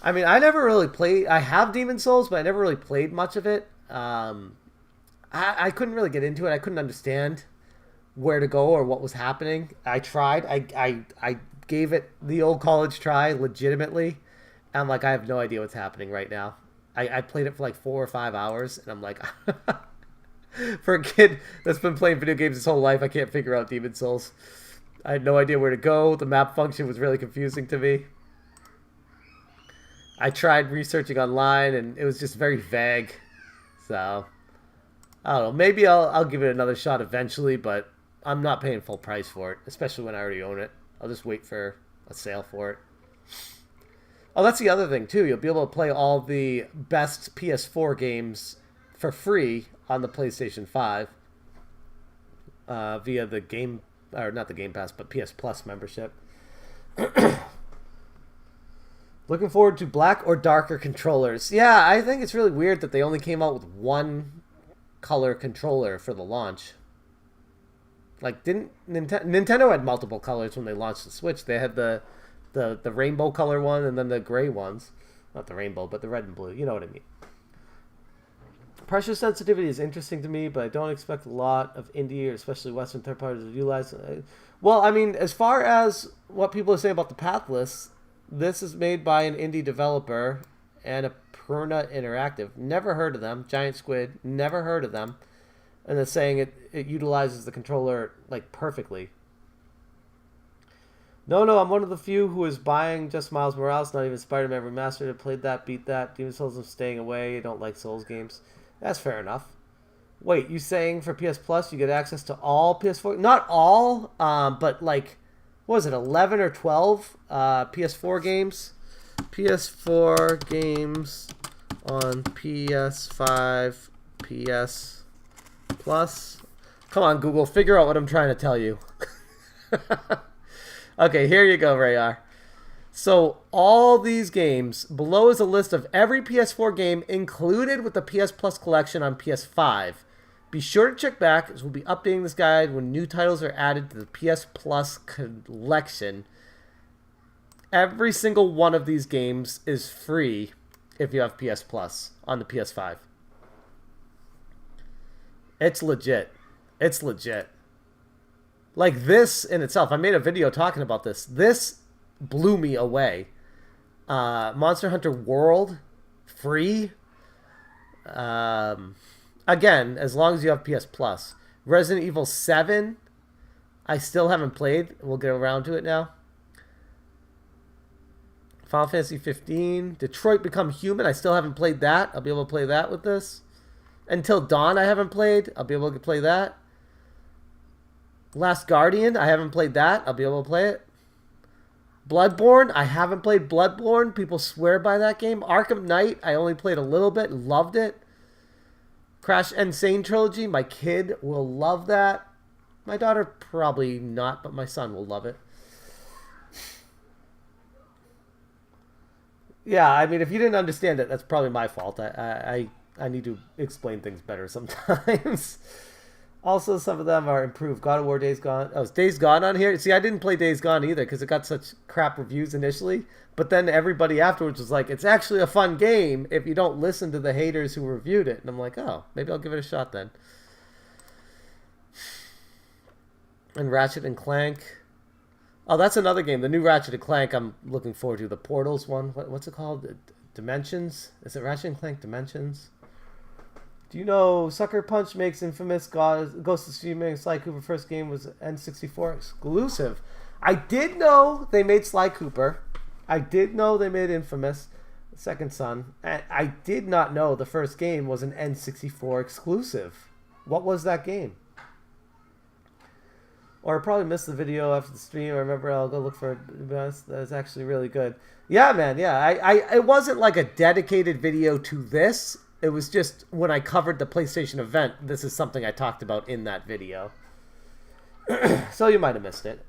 I mean, I never really played. I have Demon Souls, but I never really played much of it. I couldn't really get into it. I couldn't understand where to go or what was happening. I tried. I gave it the old college try, legitimately. I'm like, I have no idea what's happening right now. I played it for like 4 or 5 hours, and I'm like, for a kid that's been playing video games his whole life, I can't figure out Demon Souls. I had no idea where to go. The map function was really confusing to me. I tried researching online, and it was just very vague. So, I don't know. Maybe I'll give it another shot eventually, but I'm not paying full price for it, especially when I already own it. I'll just wait for a sale for it. Oh, that's the other thing, too. You'll be able to play all the best PS4 games for free on the PlayStation 5 via the game... Or not the Game Pass, but PS Plus membership. Looking forward to black or darker controllers. Yeah, I think it's really weird that they only came out with 1 color controller for the launch. Like, didn't Nintendo had multiple colors when they launched the Switch. They had the rainbow color one and then the gray ones. Not the rainbow, but the red and blue. You know what I mean. Pressure sensitivity is interesting to me, but I don't expect a lot of indie or especially Western third parties to utilize it. Well, I mean, as far as what people are saying about the Pathless, this is made by an indie developer and a Peruna Interactive. Never heard of them. Giant Squid. Never heard of them. And they're saying it utilizes the controller like perfectly. No, I'm one of the few who is buying just Miles Morales, not even Spider-Man Remastered. I played that, beat that. Demon Souls, I'm staying away. I don't like Souls games. That's fair enough. Wait, you saying for PS Plus you get access to all PS4? Not all, but like, what was it, 11 or 12 PS4 games? PS4 games on PS5, PS Plus. Come on, Google, figure out what I'm trying to tell you. Okay, here you go, Rayar. So all these games, below is a list of every PS4 game included with the PS Plus collection on PS5. Be sure to check back, as we'll be updating this guide when new titles are added to the PS Plus collection. Every single one of these games is free if you have PS Plus on the PS5. It's legit. It's legit. Like this in itself, I made a video talking about this. This blew me away. Monster Hunter World, free. Again, as long as you have PS Plus. Resident Evil 7, I still haven't played. We'll get around to it now. Final Fantasy 15. Detroit Become Human, I still haven't played that. I'll be able to play that with this. Until Dawn, I haven't played. I'll be able to play that. Last Guardian, I haven't played that. I'll be able to play it. Bloodborne, I haven't played Bloodborne. People swear by that game. Arkham Knight, I only played a little bit. Loved it. Crash Insane Trilogy, my kid will love that. My daughter probably not, but my son will love it. Yeah, I mean, if you didn't understand it, that's probably my fault. I need to explain things better sometimes. Also, some of them are improved. God of War Days Gone. Oh, is Days Gone on here? See, I didn't play Days Gone either because it got such crap reviews initially. But then everybody afterwards was like, it's actually a fun game if you don't listen to the haters who reviewed it. And I'm like, oh, maybe I'll give it a shot then. And Ratchet and Clank. Oh, that's another game. The new Ratchet and Clank I'm looking forward to. The Portals one. What's it called? Dimensions? Is it Ratchet and Clank Dimensions? Do you know Sucker Punch makes infamous Ghost of Tsushima? Sly Cooper first game was N64 exclusive. I did know they made Sly Cooper. I did know they made Infamous Second Son. I did not know the first game was an N64 exclusive. What was that game? Or I probably missed the video after the stream. I remember I'll go look for it. That's actually really good. Yeah, man. Yeah, it wasn't like a dedicated video to this. It was just when I covered the PlayStation event, this is something I talked about in that video. So you might have missed it.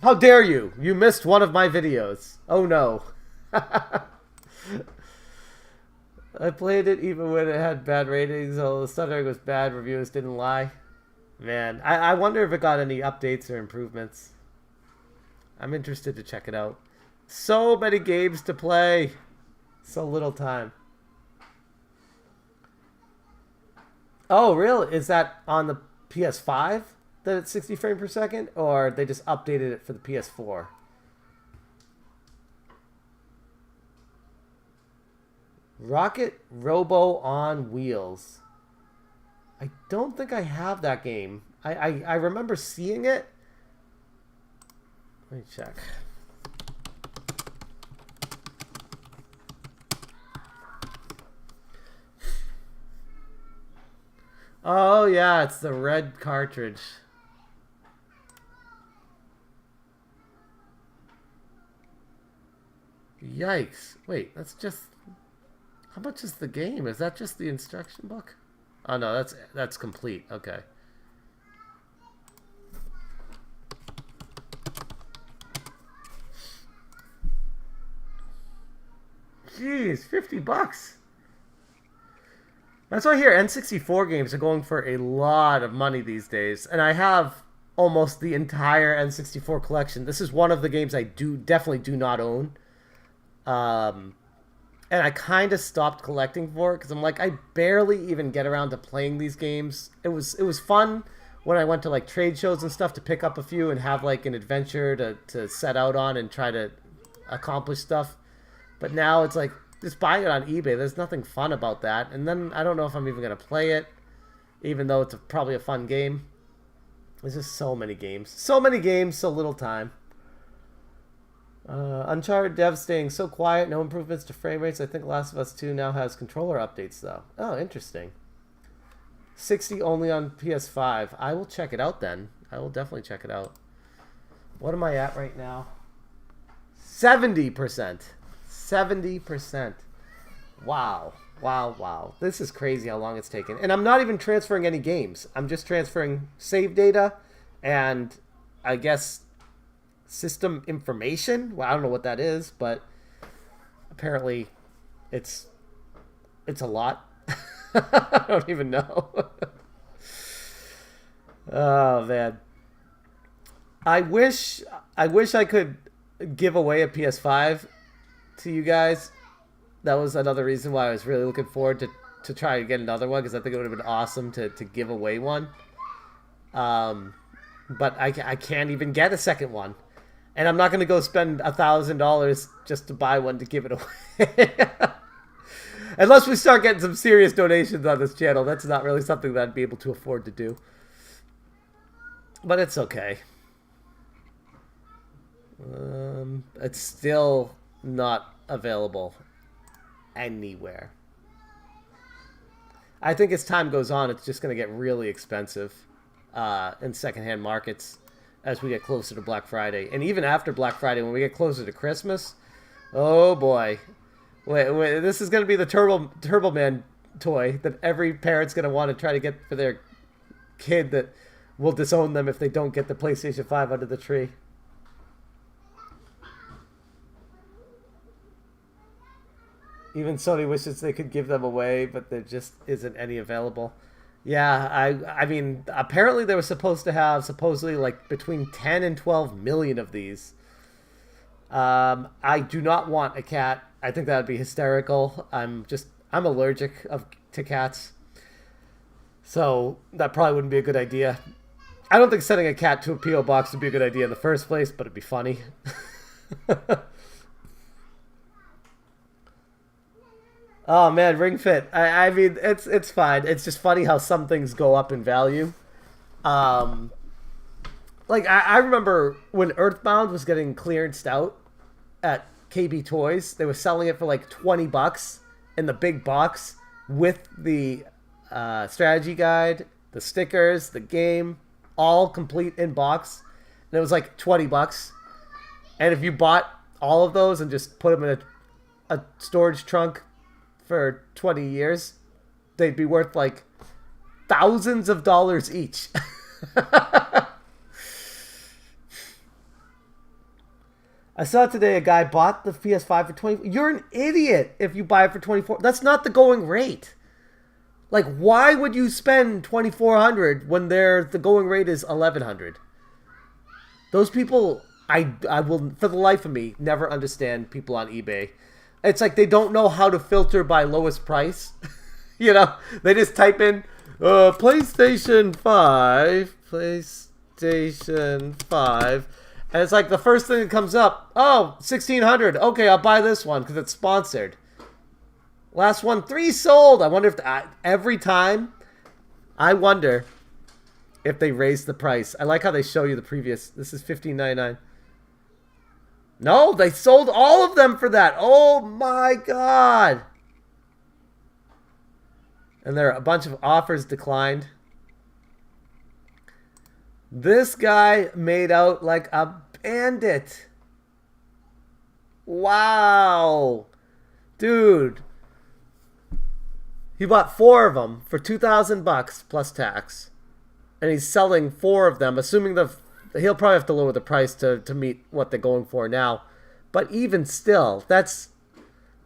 How dare you? You missed one of my videos. Oh no. I played it even when it had bad ratings. Although the stuttering was bad, reviews didn't lie. Man, I wonder if it got any updates or improvements. I'm interested to check it out. So many games to play. So little time. Oh, really? Is that on the PS5 that it's 60 frames per second? Or they just updated it for the PS4? Rocket Robo on Wheels. I don't think I have that game. I remember seeing it. Let me check. Oh yeah, it's the red cartridge. Yikes. Wait, that's just... How much is the game? Is that just the instruction book? Oh no, that's complete. Okay. Jeez, $50. That's why I hear N64 games are going for a lot of money these days. And I have almost the entire N64 collection. This is one of the games I definitely do not own. And I kind of stopped collecting for it because I'm like, I barely even get around to playing these games. It was fun when I went to like trade shows and stuff to pick up a few and have like an adventure to set out on and try to accomplish stuff. But now it's like, just buying it on eBay. There's nothing fun about that. And then I don't know if I'm even going to play it, even though it's probably a fun game. There's just so many games. So many games, so little time. Uncharted dev staying so quiet, no improvements to frame rates. I think Last of Us 2 now has controller updates though. Oh, interesting. 60 only on PS5. I will check it out then. I will definitely check it out. What am I at right now? 70%. 70%. Wow. Wow, wow. This is crazy how long it's taken. And I'm not even transferring any games. I'm just transferring save data and I guess system information. Well, I don't know what that is, but apparently it's a lot. I don't even know. Oh man. I wish I could give away a PS5 to you guys. That was another reason why I was really looking forward to try to get another one, because I think it would have been awesome to give away one. But I can't even get a second one. And I'm not going to go spend $1,000 just to buy one to give it away. Unless we start getting some serious donations on this channel. That's not really something that I'd be able to afford to do. But it's okay. It's still not available anywhere. I think as time goes on, it's just going to get really expensive in secondhand markets as we get closer to Black Friday. And even after Black Friday, when we get closer to Christmas, oh boy. Wait, this is going to be the Turbo Man toy that every parent's going to want to try to get for their kid that will disown them if they don't get the PlayStation 5 under the tree. Even Sony wishes they could give them away, but there just isn't any available. Yeah, I mean, apparently they were supposed to have supposedly like between 10 and 12 million of these. I do not want a cat. I think that would be hysterical. I'm allergic to cats. So that probably wouldn't be a good idea. I don't think sending a cat to a P.O. box would be a good idea in the first place, but it'd be funny. Oh man, Ring Fit. I mean, it's fine. It's just funny how some things go up in value. Um, like I remember when Earthbound was getting clearanced out at KB Toys, they were selling it for like $20 in the big box with the strategy guide, the stickers, the game, all complete in box, and it was like $20. And if you bought all of those and just put them in a storage trunk for 20 years, they'd be worth like thousands of dollars each. I saw today a guy bought the PS5 for 20. You're an idiot if you buy it for 24. That's not the going rate. Like, why would you spend 2,400 when the going rate is 1,100? Those people, I will, for the life of me, never understand people on eBay. It's like they don't know how to filter by lowest price. You know, they just type in PlayStation 5, PlayStation 5, and it's like the first thing that comes up, oh, 1,600. Okay, I'll buy this one because it's sponsored. Last one, 3 sold. I wonder if every time, I wonder if they raise the price. I like how they show you the previous. This is $15.99. No, they sold all of them for that. Oh my god. And there are a bunch of offers declined. This guy made out like a bandit. Wow. Dude. He bought 4 of them for $2,000 plus tax. And he's selling 4 of them, assuming he'll probably have to lower the price to meet what they're going for now. But even still, that's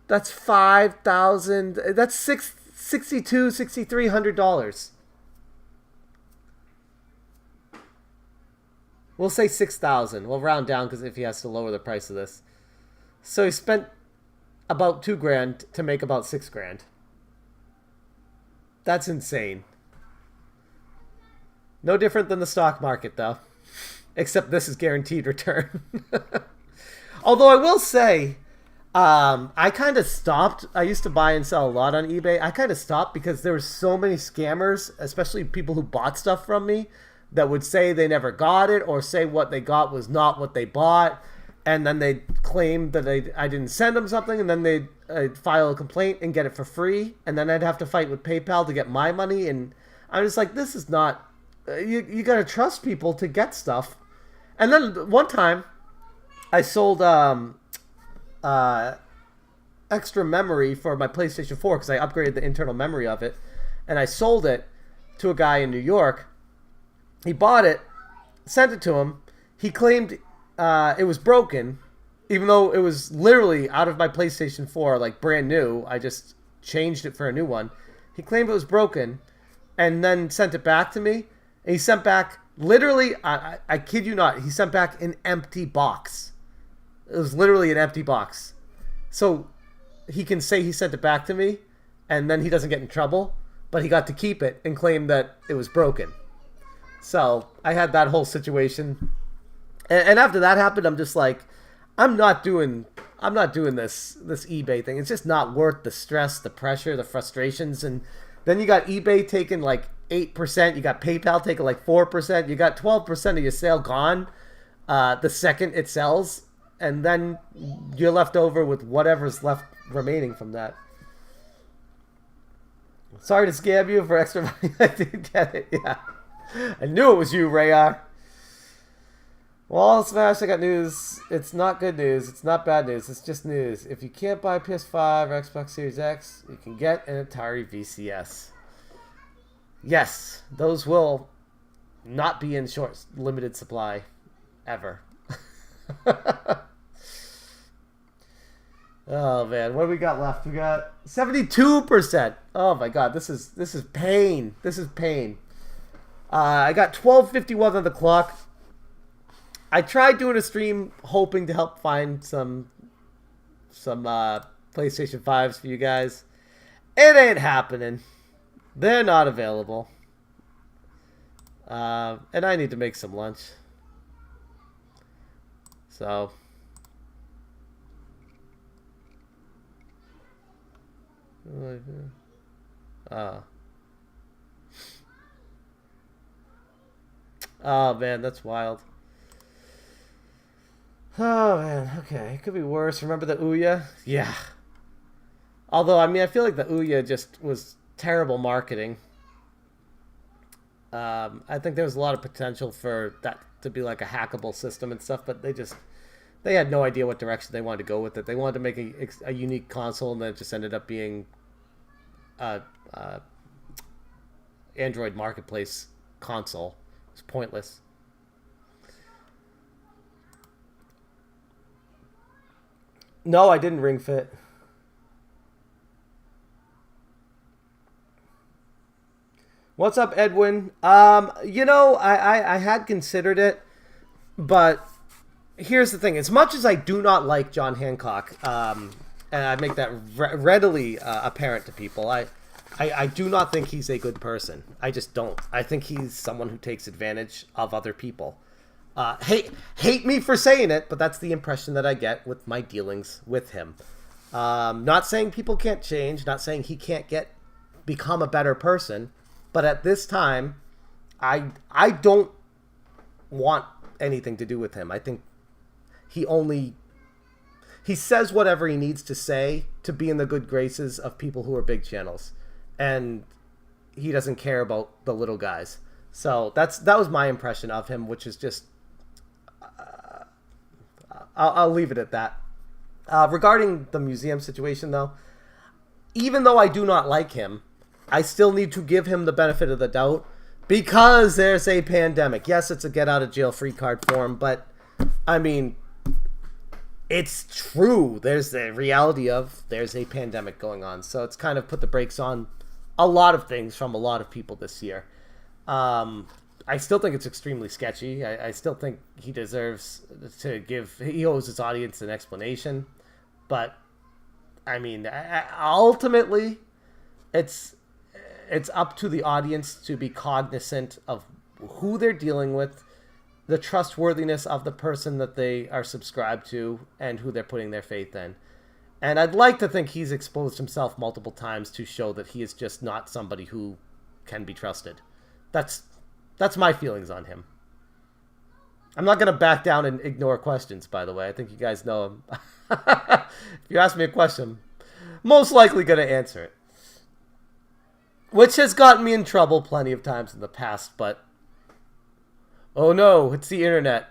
$5,000. That's $6,300. We'll say $6,000. We'll round down because if he has to lower the price of this. So he spent about $2,000 to make about $6,000. That's insane. No different than the stock market, though. Except this is guaranteed return. Although I will say, I kind of stopped. I used to buy and sell a lot on eBay. I kind of stopped because there were so many scammers, especially people who bought stuff from me, that would say they never got it or say what they got was not what they bought. And then they'd claim that I didn't send them something, and then they'd file a complaint and get it for free. And then I'd have to fight with PayPal to get my money. And I'm just like, this is not... You got to trust people to get stuff. And then one time, I sold extra memory for my PlayStation 4 because I upgraded the internal memory of it. And I sold it to a guy in New York. He bought it, sent it to him. He claimed it was broken, even though it was literally out of my PlayStation 4, like brand new. I just changed it for a new one. He claimed it was broken and then sent it back to me. And he sent back, literally, I kid you not, he sent back an empty box. It was literally an empty box. So he can say he sent it back to me, and then he doesn't get in trouble, but he got to keep it and claim that it was broken. So I had that whole situation. And after that happened, I'm just like, I'm not doing this eBay thing. It's just not worth the stress, the pressure, the frustrations. And then you got eBay taking like 8%. You got PayPal taking like 4%. You got 12% of your sale gone the second it sells. And then you're left over with whatever's left remaining from that. Sorry to scam you for extra money. I didn't get it. Yeah. I knew it was you, Rayar. Well, Smash, I got news. It's not good news. It's not bad news. It's just news. If you can't buy PS5 or Xbox Series X, you can get an Atari VCS. Yes, those will not be in short, limited supply. Ever. Oh, man. What do we got left? We got 72%. Oh, my God. This is pain. This is pain. I got 12:51 on the clock. I tried doing a stream hoping to help find some PlayStation 5s for you guys. It ain't happening. They're not available. And I need to make some lunch. So... Oh, man, that's wild. Oh, man, okay. It could be worse. Remember the Ouya? Yeah. Although, I mean, I feel like the Ouya just was terrible marketing. I think there was a lot of potential for that to be like a hackable system and stuff, but they had no idea what direction they wanted to go with it. They wanted to make a unique console, and then it just ended up being Android Marketplace console. It's pointless. No, I didn't Ring Fit. What's up, Edwin? I had considered it, but here's the thing. As much as I do not like John Hancock, and I make that readily apparent to people, I do not think he's a good person. I just don't. I think he's someone who takes advantage of other people. Hate me for saying it, but that's the impression that I get with my dealings with him. Not saying people can't change, not saying he can't become a better person, but at this time, I don't want anything to do with him. I think he says whatever he needs to say to be in the good graces of people who are big channels, and he doesn't care about the little guys. So that was my impression of him, which is just I'll leave it at that. Regarding the museum situation, though, even though I do not like him, I still need to give him the benefit of the doubt because there's a pandemic. Yes, it's a get out of jail free card for him, but I mean, it's true. There's the reality of there's a pandemic going on. So it's kind of put the brakes on a lot of things from a lot of people this year. I still think it's extremely sketchy. I still think he deserves he owes his audience an explanation. But, I mean, ultimately, it's up to the audience to be cognizant of who they're dealing with, the trustworthiness of the person that they are subscribed to, and who they're putting their faith in. And I'd like to think he's exposed himself multiple times to show that he is just not somebody who can be trusted. That's my feelings on him. I'm not going to back down and ignore questions, by the way. I think you guys know him. If you ask me a question, I'm most likely going to answer it. Which has gotten me in trouble plenty of times in the past, but... Oh no, it's the internet.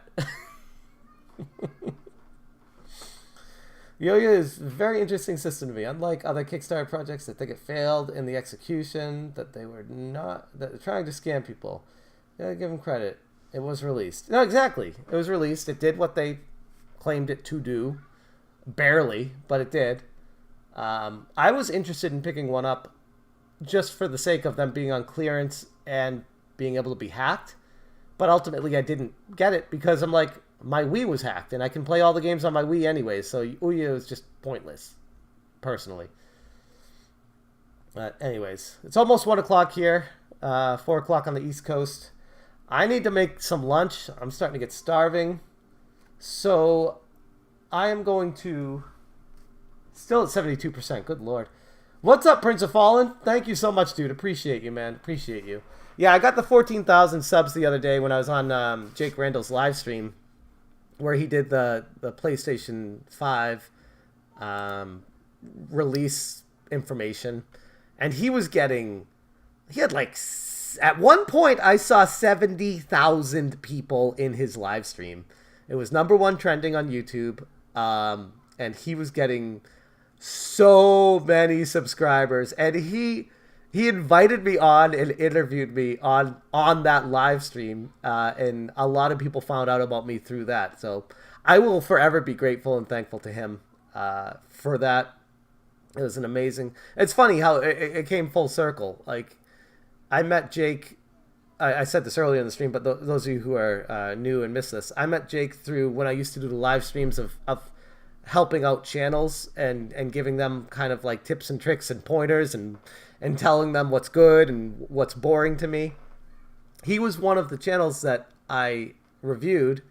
Yo-Yo is a very interesting system to me. Unlike other Kickstarter projects that think it failed in the execution, that they're trying to scam people. Yeah, give them credit. It was released. No, exactly. It was released. It did what they claimed it to do. Barely, but it did. I was interested in picking one up just for the sake of them being on clearance and being able to be hacked. But ultimately, I didn't get it because I'm like, my Wii was hacked, and I can play all the games on my Wii anyway, so Ouya is just pointless, personally. But anyways, it's almost 1 o'clock here, 4 o'clock on the East Coast. I need to make some lunch. I'm starting to get starving. So I am going to... Still at 72%, good lord. What's up, Prince of Fallen? Thank you so much, dude. Appreciate you, man. Appreciate you. Yeah, I got the 14,000 subs the other day when I was on Jake Randall's live stream, where he did the PlayStation 5 release information. And he was getting... He had like... At one point, I saw 70,000 people in his live stream. It was #1 trending on YouTube. And he was getting so many subscribers. And he invited me on and interviewed me on that live stream. And a lot of people found out about me through that. So I will forever be grateful and thankful to him for that. It was an amazing... It's funny how it came full circle. Like, I met Jake... I said this earlier in the stream, but those of you who are new and missed this, I met Jake through when I used to do the live streams of helping out channels and giving them kind of like tips and tricks and pointers and telling them what's good and what's boring to me. he was one of the channels that I reviewed,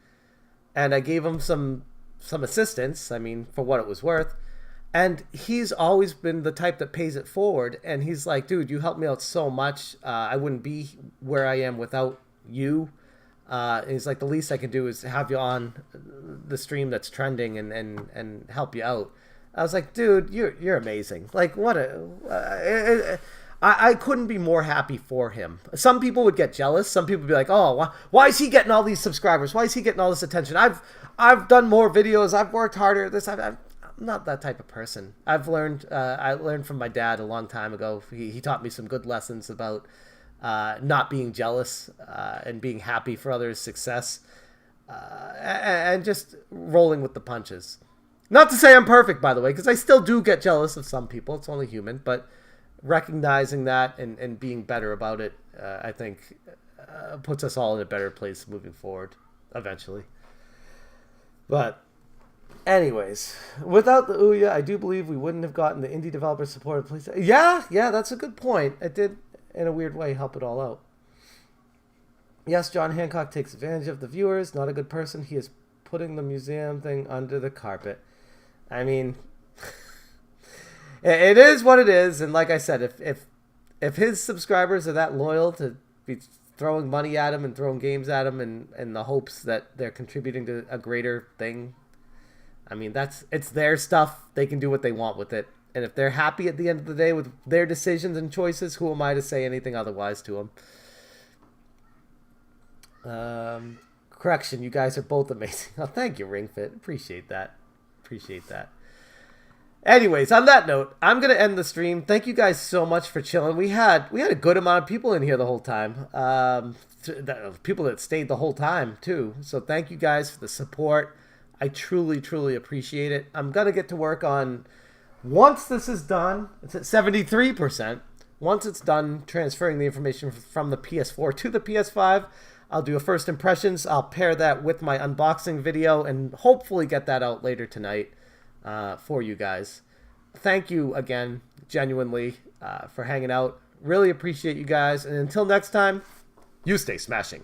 and I gave him some assistance, I mean, for what it was worth. And he's always been the type that pays it forward. And he's like, dude, you helped me out so much. I wouldn't be where I am without you. And he's like, the least I can do is have you on the stream that's trending and help you out. I was like, dude, you're amazing. Like, what a... I couldn't be more happy for him. Some people would get jealous. Some people would be like, oh, why is he getting all these subscribers? Why is he getting all this attention? I've done more videos. I've worked harder. I'm not that type of person. I learned from my dad a long time ago. He taught me some good lessons about not being jealous and being happy for others' success and just rolling with the punches. Not to say I'm perfect, by the way, because I still do get jealous of some people. It's only human, but recognizing that and being better about it, I think, puts us all in a better place moving forward eventually. But anyways, without the Ouya, I do believe we wouldn't have gotten the indie developer supported place. Yeah, that's a good point. It did, in a weird way, help it all out. Yes, John Hancock takes advantage of the viewers. Not a good person. He is putting the museum thing under the carpet. I mean... It is what it is, and like I said, if his subscribers are that loyal to be throwing money at him and throwing games at him in the hopes that they're contributing to a greater thing, I mean, it's their stuff. They can do what they want with it. And if they're happy at the end of the day with their decisions and choices, who am I to say anything otherwise to them? Correction, you guys are both amazing. Oh, thank you, RingFit. Appreciate that. Anyways, on that note, I'm going to end the stream. Thank you guys so much for chilling. We had a good amount of people in here the whole time. People that stayed the whole time, too. So thank you guys for the support. I truly, truly appreciate it. I'm going to get to work on, once this is done, it's at 73%. Once it's done transferring the information from the PS4 to the PS5, I'll do a first impressions. I'll pair that with my unboxing video and hopefully get that out later tonight. For you guys. Thank you again, genuinely, for hanging out. Really appreciate you guys. And until next time, you stay smashing.